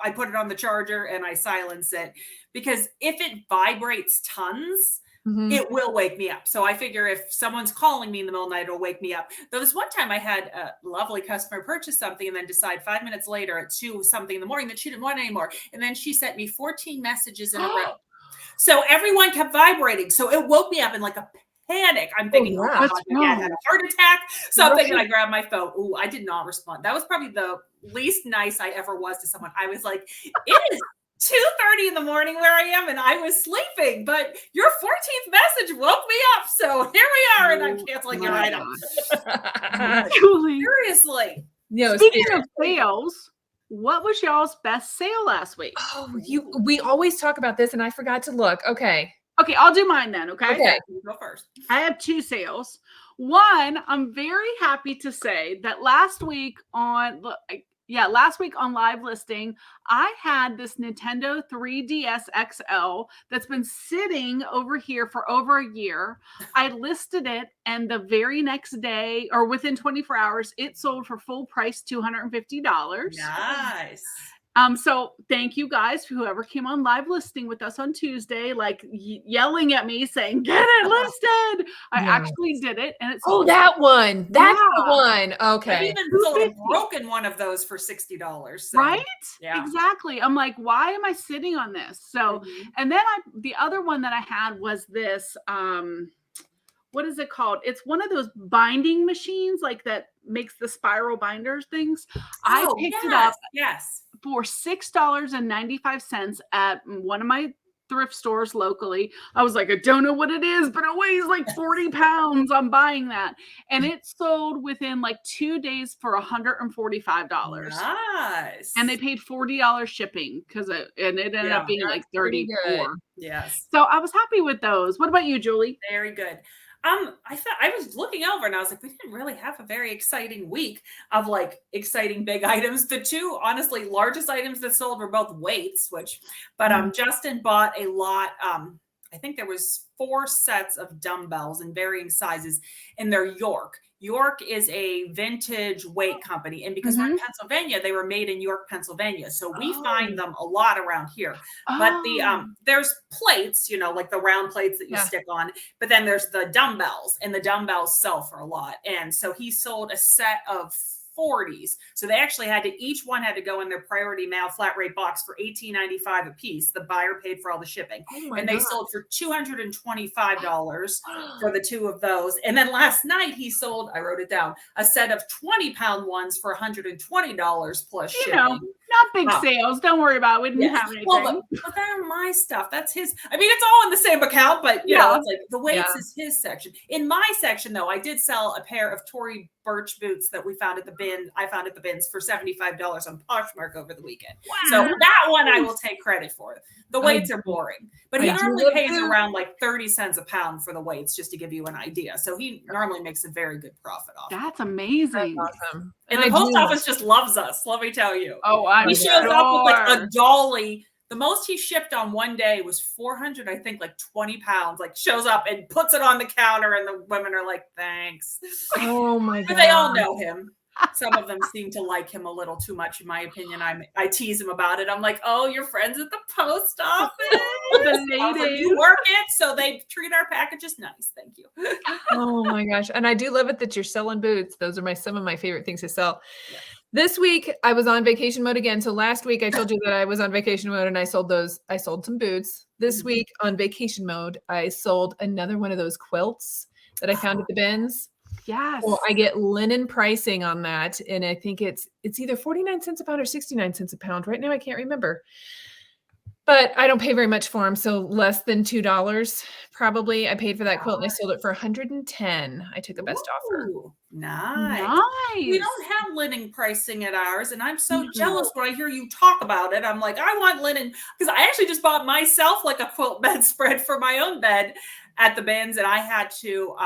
Speaker 3: I put it on the charger and I silence it, because if it vibrates tons, it will wake me up. So I figure if someone's calling me in the middle of the night, it'll wake me up. Though this one time I had a lovely customer purchase something and then decide 5 minutes later at 2 something in the morning that she didn't want anymore. And then she sent me 14 messages in a row. So everyone kept vibrating. So it woke me up in like a panic. I'm thinking, I had a heart attack, something. And I grabbed my phone. Ooh, I did not respond. That was probably the least nice I ever was to someone. I was like, it is 2:30 in the morning where I am, and I was sleeping, but your 14th message woke me up. So here we are, and I'm canceling your item. Seriously.
Speaker 1: Speaking of sales, what was y'all's best sale last week?
Speaker 2: Oh, we always talk about this and I forgot to look. Okay.
Speaker 1: Okay, I'll do mine then, okay?
Speaker 2: Okay.
Speaker 3: You go first.
Speaker 1: I have 2 sales. One, I'm very happy to say that last week on live listing, I had this Nintendo 3DS XL that's been sitting over here for over a year. I listed it, and the very next day, or within 24 hours, it sold for full price, $250.
Speaker 3: Nice.
Speaker 1: So thank you guys, whoever came on live listing with us on Tuesday, like yelling at me saying, get it listed. I actually did it. And it's
Speaker 2: that one. That's the one. Okay.
Speaker 3: I've even sold a broken one of those for $60. So,
Speaker 1: right?
Speaker 3: Yeah.
Speaker 1: Exactly. I'm like, why am I sitting on this? So, and then the other one that I had was this, what is it called? It's one of those binding machines like that makes the spiral binders things. I picked it up for $6.95 at one of my thrift stores locally. I was like, I don't know what it is, but it weighs like 40 pounds. I'm buying that. And it sold within like 2 days for $145.
Speaker 3: Nice.
Speaker 1: And they paid $40 shipping because it ended up being like 34.
Speaker 3: Yes.
Speaker 1: So I was happy with those. What about you, Julie?
Speaker 3: Very good. I was looking over and I was like, we didn't really have a very exciting week of like exciting big items. The 2 honestly largest items that sold were both weights, but Justin bought a lot. I think there was 4 sets of dumbbells in varying sizes, and they're York. York is a vintage weight company. And because we're in Pennsylvania, they were made in York, Pennsylvania. So we find them a lot around here. But there's plates, like the round plates that you stick on, but then there's the dumbbells, and the dumbbells sell for a lot. And so he sold a set of 40s. So they actually each one had to go in their priority mail flat rate box for $18.95 a piece. The buyer paid for all the shipping. And they sold for $225 for the 2 of those. And then last night he sold, I wrote it down, a set of 20-pound ones for $120 plus shipping.
Speaker 1: Not big sales. Don't worry about it. We didn't have anything.
Speaker 3: Well, but they're my stuff. That's his. I mean, it's all in the same account, but it's like the weights is his section. In my section, though, I did sell a pair of Tory Burch boots that we found at the bin. I found at the bins for $75 on Poshmark over the weekend. Wow. So that one I will take credit for. The weights are boring, but he normally pays around like 30 cents a pound for the weights, just to give you an idea. So he normally makes a very good profit off.
Speaker 1: That's amazing.
Speaker 2: That's awesome.
Speaker 3: And the post office just loves us. Let me tell you.
Speaker 1: Oh,
Speaker 3: he shows up with like a dolly. The most he shipped on one day was 400, I think, like 20 pounds. Like shows up and puts it on the counter, and the women are like, "Thanks."
Speaker 2: Oh my god!
Speaker 3: But they all know him. Some of them seem to like him a little too much, in my opinion. I tease him about it. I'm like, "Oh, you're friends at the post office. You work it, so they treat our packages nice. Thank you."
Speaker 2: Oh my gosh! And I do love it that you're selling boots. Those are some of my favorite things to sell. Yeah. This week I was on vacation mode again. So last week I told you that I was on vacation mode and I sold some boots. This week on vacation mode, I sold another one of those quilts that I found at the bins.
Speaker 1: Yes.
Speaker 2: Well, I get linen pricing on that. And I think it's either 49 cents a pound or 69 cents a pound. Right now, I can't remember. But I don't pay very much for them. So less than $2 probably. I paid for that quilt and I sold it for $110. I took the best offer.
Speaker 3: Nice. We don't have linen pricing at ours. And I'm so jealous when I hear you talk about it. I'm like, I want linen, because I actually just bought myself like a quilt bedspread for my own bed at the bins. And I had to,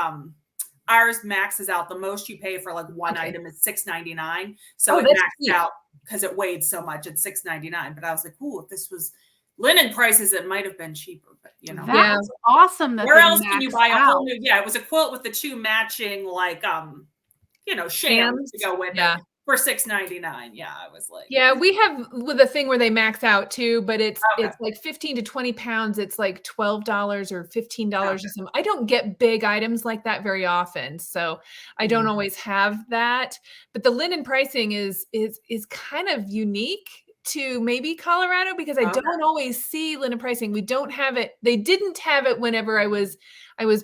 Speaker 3: ours maxes out. The most you pay for like one item is $6.99. So it maxed out because it weighed so much at $6.99. But I was like, ooh, if this was linen prices, it might have been cheaper, but
Speaker 1: that's awesome.
Speaker 3: Where else can you buy a whole new? Yeah, it was a quilt with the 2 matching like shams to go with it for $6.99. Yeah, I was like,
Speaker 2: we have with a thing where they max out too, but it's like 15 to 20 pounds. It's like $12 or $15 or something. I don't get big items like that very often, so I don't always have that. But the linen pricing is kind of unique to maybe Colorado, because I don't always see linen pricing. We don't have it. They didn't have it whenever I was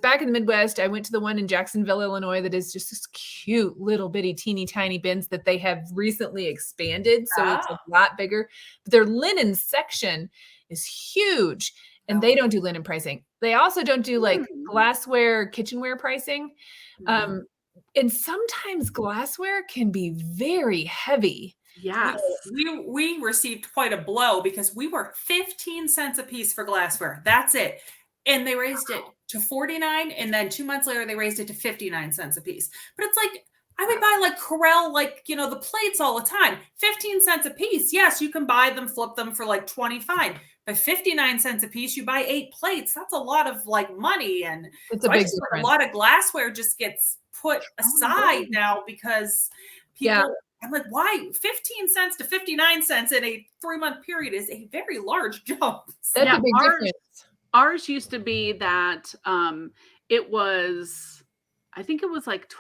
Speaker 2: back in the Midwest. I went to the one in Jacksonville, Illinois, that is just this cute little bitty teeny tiny bins that they have recently expanded. So it's a lot bigger, but their linen section is huge, and they don't do linen pricing. They also don't do like glassware, kitchenware pricing. And sometimes glassware can be very heavy.
Speaker 1: Yes.
Speaker 3: We received quite a blow because we were 15 cents a piece for glassware. That's it. And they raised it to 49, and then 2 months later they raised it to 59 cents a piece. But it's like, I would buy like Corel, like, you know, the plates all the time. 15 cents a piece. Yes, you can buy them, flip them for like 25. But 59 cents a piece, you buy 8 plates. That's a lot of like money. And
Speaker 2: It's
Speaker 3: so
Speaker 2: a
Speaker 3: I
Speaker 2: big
Speaker 3: just
Speaker 2: difference.
Speaker 3: a lot of glassware just gets put aside now because people, I'm like, why 15 cents to 59 cents in a 3-month period is a very large jump.
Speaker 2: That's a big difference.
Speaker 1: Ours used to be that it was, I think it was like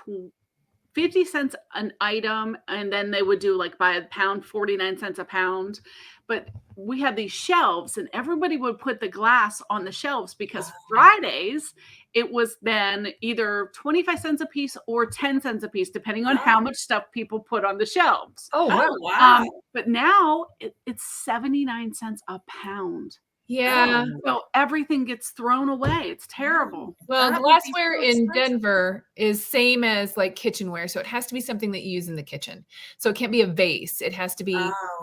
Speaker 1: 50 cents an item, and then they would do like by a pound, 49 cents a pound. But we had these shelves, and everybody would put the glass on the shelves because Fridays it was then either 25 cents a piece or 10 cents a piece, depending on how much stuff people put on the shelves.
Speaker 2: Oh, wow.
Speaker 3: Wow.
Speaker 1: But now it's 79 cents a pound.
Speaker 2: Yeah.
Speaker 1: So everything gets thrown away. It's terrible.
Speaker 2: Well,
Speaker 3: That would be
Speaker 2: glassware
Speaker 3: so
Speaker 2: in
Speaker 3: expensive.
Speaker 2: Denver is same as like kitchenware. So it has to be something that you use in the kitchen. So it can't be a vase. It has to be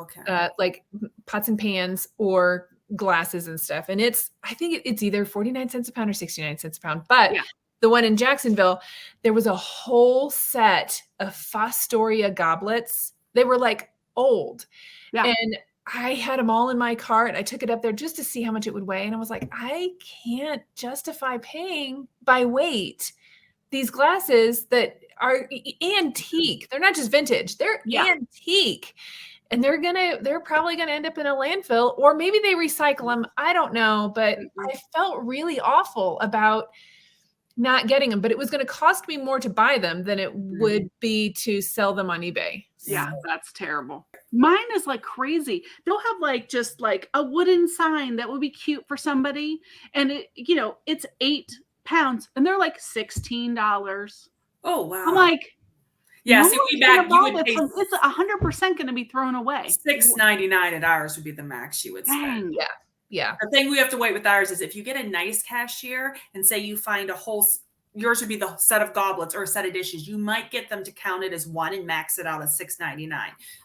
Speaker 3: Okay.
Speaker 2: like pots and pans or glasses and stuff. And I think it's either 49 cents a pound or 69 cents a pound. But the one in Jacksonville, there was a whole set of Fostoria goblets. They were like old.
Speaker 1: Yeah.
Speaker 2: And I had them all in my cart. I took it up there just to see how much it would weigh. And I was like, I can't justify paying by weight these glasses that are antique. They're not just vintage. They're antique. And they're probably going to end up in a landfill, or maybe they recycle them. I don't know, but I felt really awful about not getting them, but it was going to cost me more to buy them than it would be to sell them on eBay.
Speaker 1: Yeah, that's terrible. Mine is like crazy. They'll have like just like a wooden sign that would be cute for somebody. And it, you know, it's 8 pounds and they're like $16.
Speaker 3: Oh, wow.
Speaker 1: I'm like,
Speaker 3: yeah,
Speaker 1: no
Speaker 3: see,
Speaker 1: one's
Speaker 3: we back,
Speaker 1: gonna
Speaker 3: you
Speaker 1: buy
Speaker 3: would
Speaker 1: this.
Speaker 3: pay
Speaker 1: It's 100% going to be thrown away.
Speaker 3: $6.99 at ours would be the max you would spend.
Speaker 1: Dang.
Speaker 2: Yeah.
Speaker 3: The thing we have to wait with ours is if you get a nice cashier and say you find a whole, yours would be the set of goblets or a set of dishes, you might get them to count it as one and max it out at $6.99.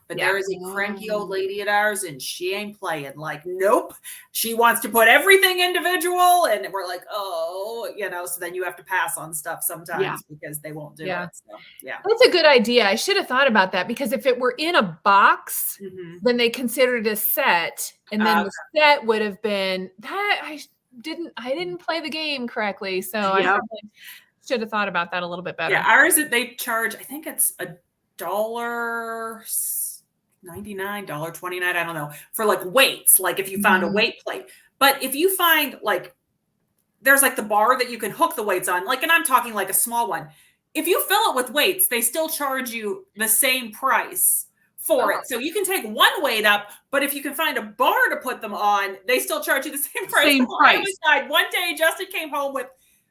Speaker 3: But there is a cranky old lady at ours and she ain't playing. Like, nope. She wants to put everything individual. And we're like, oh, you know, so then you have to pass on stuff sometimes because they won't do it. So,
Speaker 2: That's a good idea. I should have thought about that, because if it were in a box, then they considered it a set. And then the set would have been that I didn't play the game correctly. So I probably should have thought about that a little bit better.
Speaker 3: Yeah, ours, they charge, I think it's $1.99, $1.29, I don't know, for like weights, like if you found a weight plate. But if you find like, there's like the bar that you can hook the weights on, like, and I'm talking like a small one. If you fill it with weights, they still charge you the same price for it. So you can take one weight up, but if you can find a bar to put them on, they still charge you the same price. I was died. One day, Justin came home with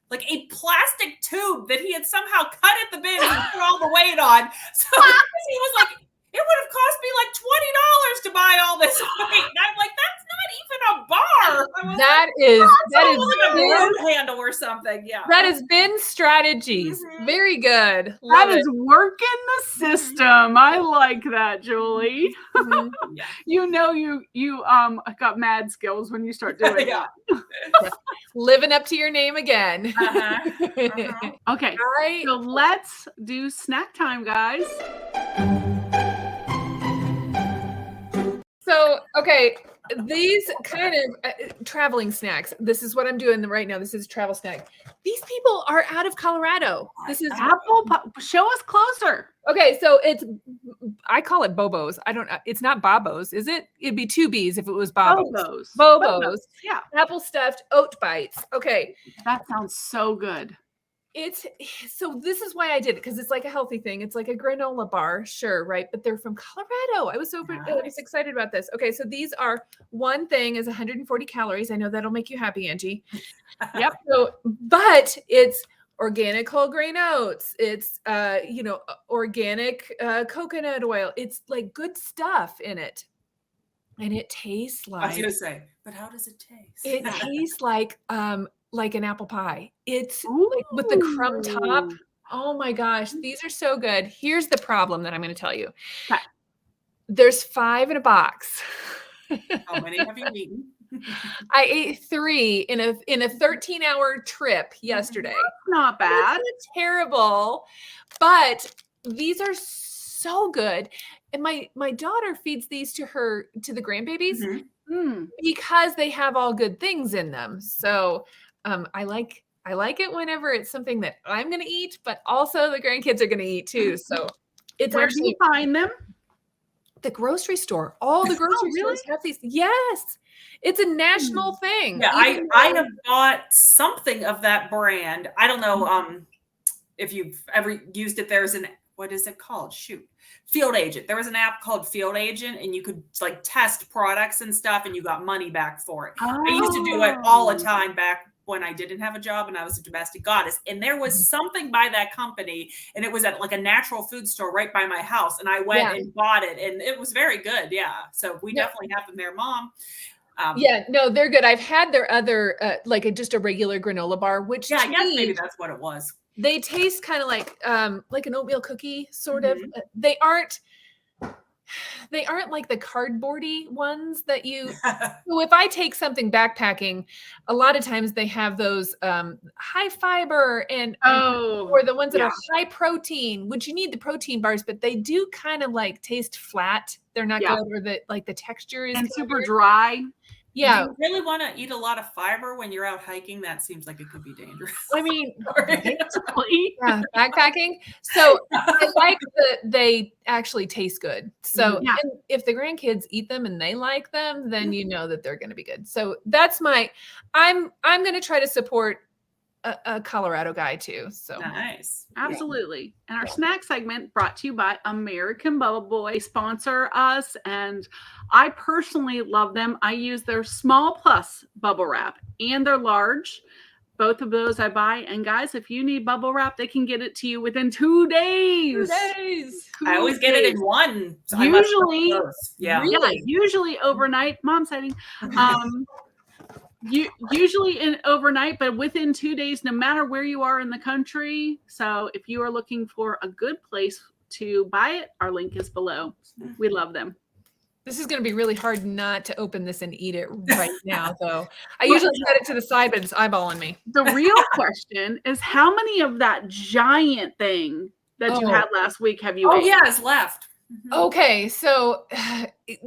Speaker 3: like a plastic tube that he had somehow cut at the bin and put all the weight on. So he was like, it would have cost me like $20 to buy all this weight. And I'm like, that's not even a bar.
Speaker 2: That is
Speaker 3: like a broom handle or something. Yeah.
Speaker 2: That has been strategies. Very good.
Speaker 1: That is working the system. I like that, Julie. You know, you got mad skills when you start doing that.
Speaker 2: Living up to your name again.
Speaker 1: Okay. So let's do snack time, guys.
Speaker 2: So, okay, these kind of traveling snacks. This is what I'm doing right now. This is a travel snack. These people are out of Colorado. This is
Speaker 1: Show us closer.
Speaker 2: Okay, so I call it Bobos. I don't. It's not Babos, is it? It'd be 2 B's if it was Babos. Bobos. Yeah. Apple stuffed oat bites. Okay.
Speaker 1: That sounds so good.
Speaker 2: So this is why I did it, because it's like a healthy thing. It's like a granola bar, sure, right? But they're from Colorado. I was excited about this. Okay, so these are, one thing is 140 calories. I know that'll make you happy, Angie. Yep. So, but it's organic whole grain oats. It's organic coconut oil. It's like good stuff in it, and it tastes like.
Speaker 3: I was gonna say, but how does it taste?
Speaker 2: It tastes like an apple pie. It's like with the crumb top. Oh my gosh, these are so good. Here's the problem that I'm going to tell you. There's 5 in a box.
Speaker 3: How many have you eaten?
Speaker 2: I ate 3 in a 13-hour trip yesterday.
Speaker 1: Not bad.
Speaker 2: It's terrible, but these are so good. And my daughter feeds these to the grandbabies because they have all good things in them. So I like it whenever it's something that I'm going to eat, but also the grandkids are going to eat too. So it's
Speaker 1: Where
Speaker 2: actually
Speaker 1: do you find them?
Speaker 2: the grocery store. All the grocery stores have these. Yes. It's a national thing.
Speaker 3: Yeah, I have bought something of that brand. I don't know if you've ever used it. There's what is it called? Shoot. Field Agent. There was an app called Field Agent, and you could like test products and stuff, and you got money back for it. I used to do it all the time back when I didn't have a job and I was a domestic goddess. And there was something by that company, and it was at like a natural food store right by my house. And I went and bought it, and it was very good. Yeah. So we definitely have them there, Mom.
Speaker 2: Yeah, no, they're good. I've had their other, just a regular granola bar, which
Speaker 3: I guess maybe that's what it was.
Speaker 2: They taste kind of like an oatmeal cookie, sort of. They aren't like the cardboardy ones that you. So if I take something backpacking, a lot of times they have those high fiber or the ones that are high protein, which you need the protein bars, but they do kind of like taste flat. They're not good, or the texture is
Speaker 1: super dry.
Speaker 2: Yeah.
Speaker 3: Do you really want to eat a lot of fiber when you're out hiking? That seems like it could be dangerous.
Speaker 2: I mean, backpacking. So I like that they actually taste good. So and if the grandkids eat them and they like them, then you know that they're going to be good. So that's I'm going to try to support a Colorado guy too. So
Speaker 3: nice.
Speaker 1: Absolutely. And our snack segment brought to you by American Bubble Boy sponsor us. And I personally love them. I use their small plus bubble wrap and their large. Both of those I buy. And guys, if you need bubble wrap, they can get it to you within 2 days.
Speaker 2: 2 days.
Speaker 3: I always get it in one. So
Speaker 1: usually,
Speaker 2: really?
Speaker 1: Overnight. Mom sighting. Usually overnight, but within 2 days, no matter where you are in the country. So if you are looking for a good place to buy it, our link is below. We love them.
Speaker 2: This is going to be really hard not to open this and eat it right now, though. I usually set it to the side, but it's eyeballing me.
Speaker 1: The real question is, how many of that giant thing that you had last week have you ate?
Speaker 3: Is left.
Speaker 2: Okay, so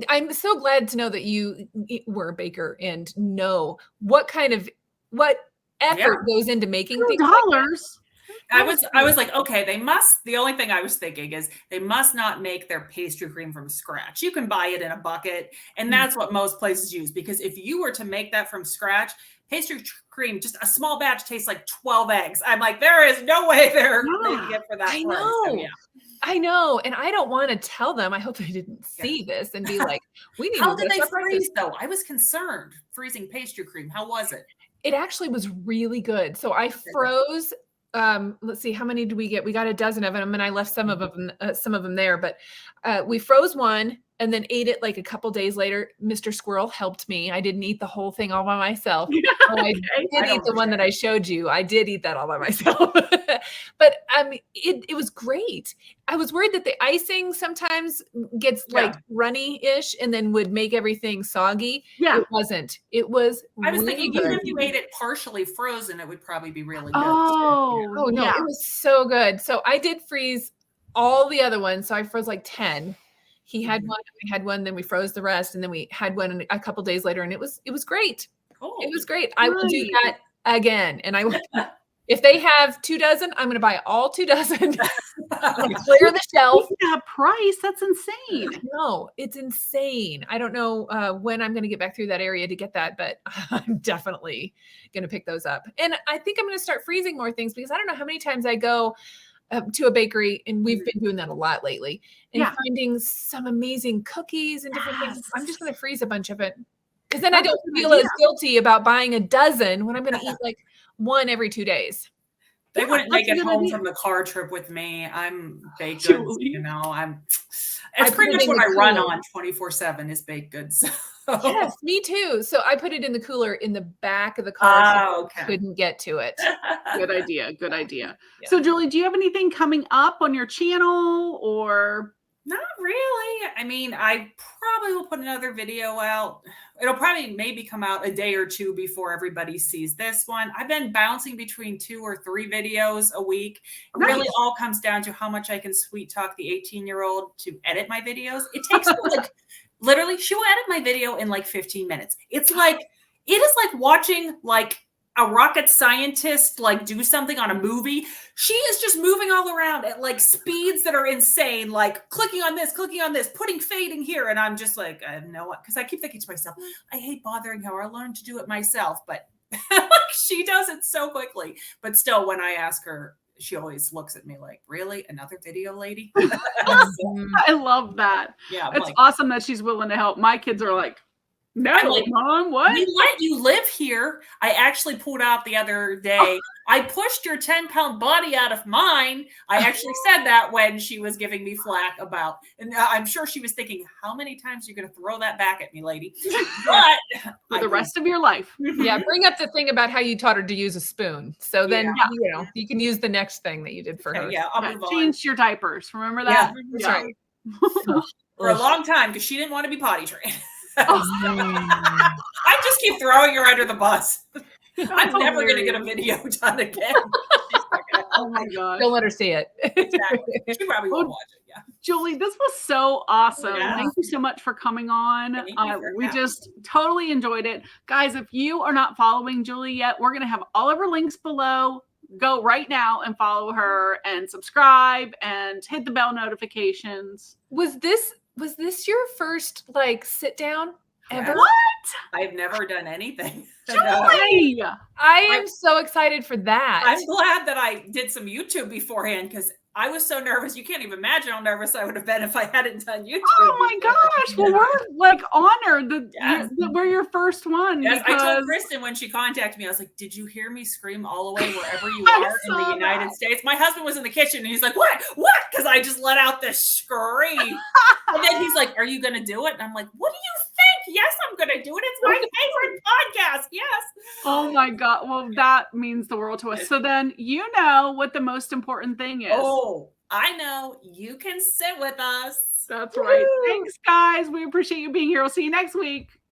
Speaker 2: I'm so glad to know that you were a baker and know what effort goes into making things.
Speaker 1: $2.
Speaker 3: I was like, okay, the only thing I was thinking is they must not make their pastry cream from scratch. You can buy it in a bucket, and that's what most places use, because if you were to make that from scratch, pastry cream, just a small batch, tastes like 12 eggs. I'm like, there is no way they're making it for that.
Speaker 2: I know. I know. And I don't want to tell them. I hope they didn't see this and be like, we need
Speaker 3: How did they freeze though? I was concerned freezing pastry cream. How was it?
Speaker 2: It actually was really good. So I froze, let's see, how many did we get? We got a dozen of them, and I left some of them there, but we froze one and then ate it like a couple days later. Mr. Squirrel helped me. I didn't eat the whole thing all by myself. I did eat the one that I showed you. I did eat that all by myself. But it was great. I was worried that the icing sometimes gets like runny-ish and then would make everything soggy. Yeah. It wasn't. It was
Speaker 3: I was thinking even if you ate it partially frozen, it would probably be really good.
Speaker 2: Oh no, it was so good. So I did freeze all the other ones. So I froze like 10. He had one, we had one, then we froze the rest, and then we had one a couple days later, and it was great.
Speaker 3: Cool.
Speaker 2: It was great. I will do that again. And I will, if they have 2 dozen, I'm going to buy all 2 dozen. Clear the shelf.
Speaker 1: That price, that's insane.
Speaker 2: No, it's insane. I don't know when I'm going to get back through that area to get that, but I'm definitely going to pick those up. And I think I'm going to start freezing more things, because I don't know how many times I go to a bakery, and we've been doing that a lot lately, and finding some amazing cookies and different things. I'm just going to freeze a bunch of it, because then I don't feel as guilty about buying a dozen when I'm going to eat like one every 2 days.
Speaker 3: They wouldn't make it home from the car trip with me. I'm baked goods, it's pretty much what I run on 24/7 is baked goods.
Speaker 2: Yes, me too. So I put it in the cooler in the back of the car. So I couldn't get to it.
Speaker 1: Good idea. Good idea. Yeah. So Julie, do you have anything coming up on your channel or?
Speaker 3: Not really. I mean, I probably will put another video out. It'll probably maybe come out a day or two before everybody sees this one. I've been bouncing between 2 or 3 videos a week. It really all comes down to how much I can sweet talk the 18-year-old to edit my videos. It takes me like literally, she will edit my video in like 15 minutes. It is like watching like a rocket scientist like do something on a movie. She is just moving all around at like speeds that are insane, like clicking on this, putting fading here. And I'm just like, I know what, because I keep thinking to myself, I hate bothering her. I learned to do it myself, but she does it so quickly. But still, when I ask her, she always looks at me like, really? Another video lady?
Speaker 1: I love that.
Speaker 3: Yeah.
Speaker 1: It's awesome that she's willing to help. My kids are like, no, like, Mom, what?
Speaker 3: We let you live here. I actually pulled out the other day. I pushed your 10-pound body out of mine. I actually said that when she was giving me flack about, and I'm sure she was thinking, how many times are you going to throw that back at me, lady? But
Speaker 1: for the rest of your life.
Speaker 2: Yeah, bring up the thing about how you taught her to use a spoon. So then, you can use the next thing that you did for her.
Speaker 3: Yeah, I'll move on.
Speaker 1: Changed your diapers. Remember that?
Speaker 2: Yeah, that's right.
Speaker 3: For a long time, because she didn't want to be potty trained. I just keep throwing her under the bus. I'm never going to get a video done again.
Speaker 1: Oh my gosh.
Speaker 2: Don't let her see it.
Speaker 3: Exactly. She probably won't watch it. Yeah.
Speaker 1: Julie, this was so awesome.
Speaker 3: Yeah.
Speaker 1: Thank you so much for coming on. We just totally enjoyed it. Guys, if you are not following Julie yet, we're going to have all of her links below. Go right now and follow her and subscribe and hit the bell notifications.
Speaker 2: Was this your first like sit down ever?
Speaker 1: What?
Speaker 3: I've never done anything.
Speaker 1: Julie!
Speaker 2: I am so excited for that.
Speaker 3: I'm glad that I did some YouTube beforehand because I was so nervous. You can't even imagine how nervous I would have been if I hadn't done YouTube.
Speaker 1: Oh my gosh. Well, we're like honored that we're your first one.
Speaker 3: Yes, I told Kristen when she contacted me, I was like, did you hear me scream all the way wherever you are in the United States? My husband was in the kitchen and he's like, what? Because I just let out this scream. And then he's like, are you going to do it? And I'm like, what do you think? Yes, I'm going to do it. It's my favorite podcast. Yes.
Speaker 1: Oh my God. Well, that means the world to us. So then you know what the most important thing is.
Speaker 3: Oh, I know. You can sit with us.
Speaker 1: That's right. Thanks, guys. We appreciate you being here. We'll see you next week.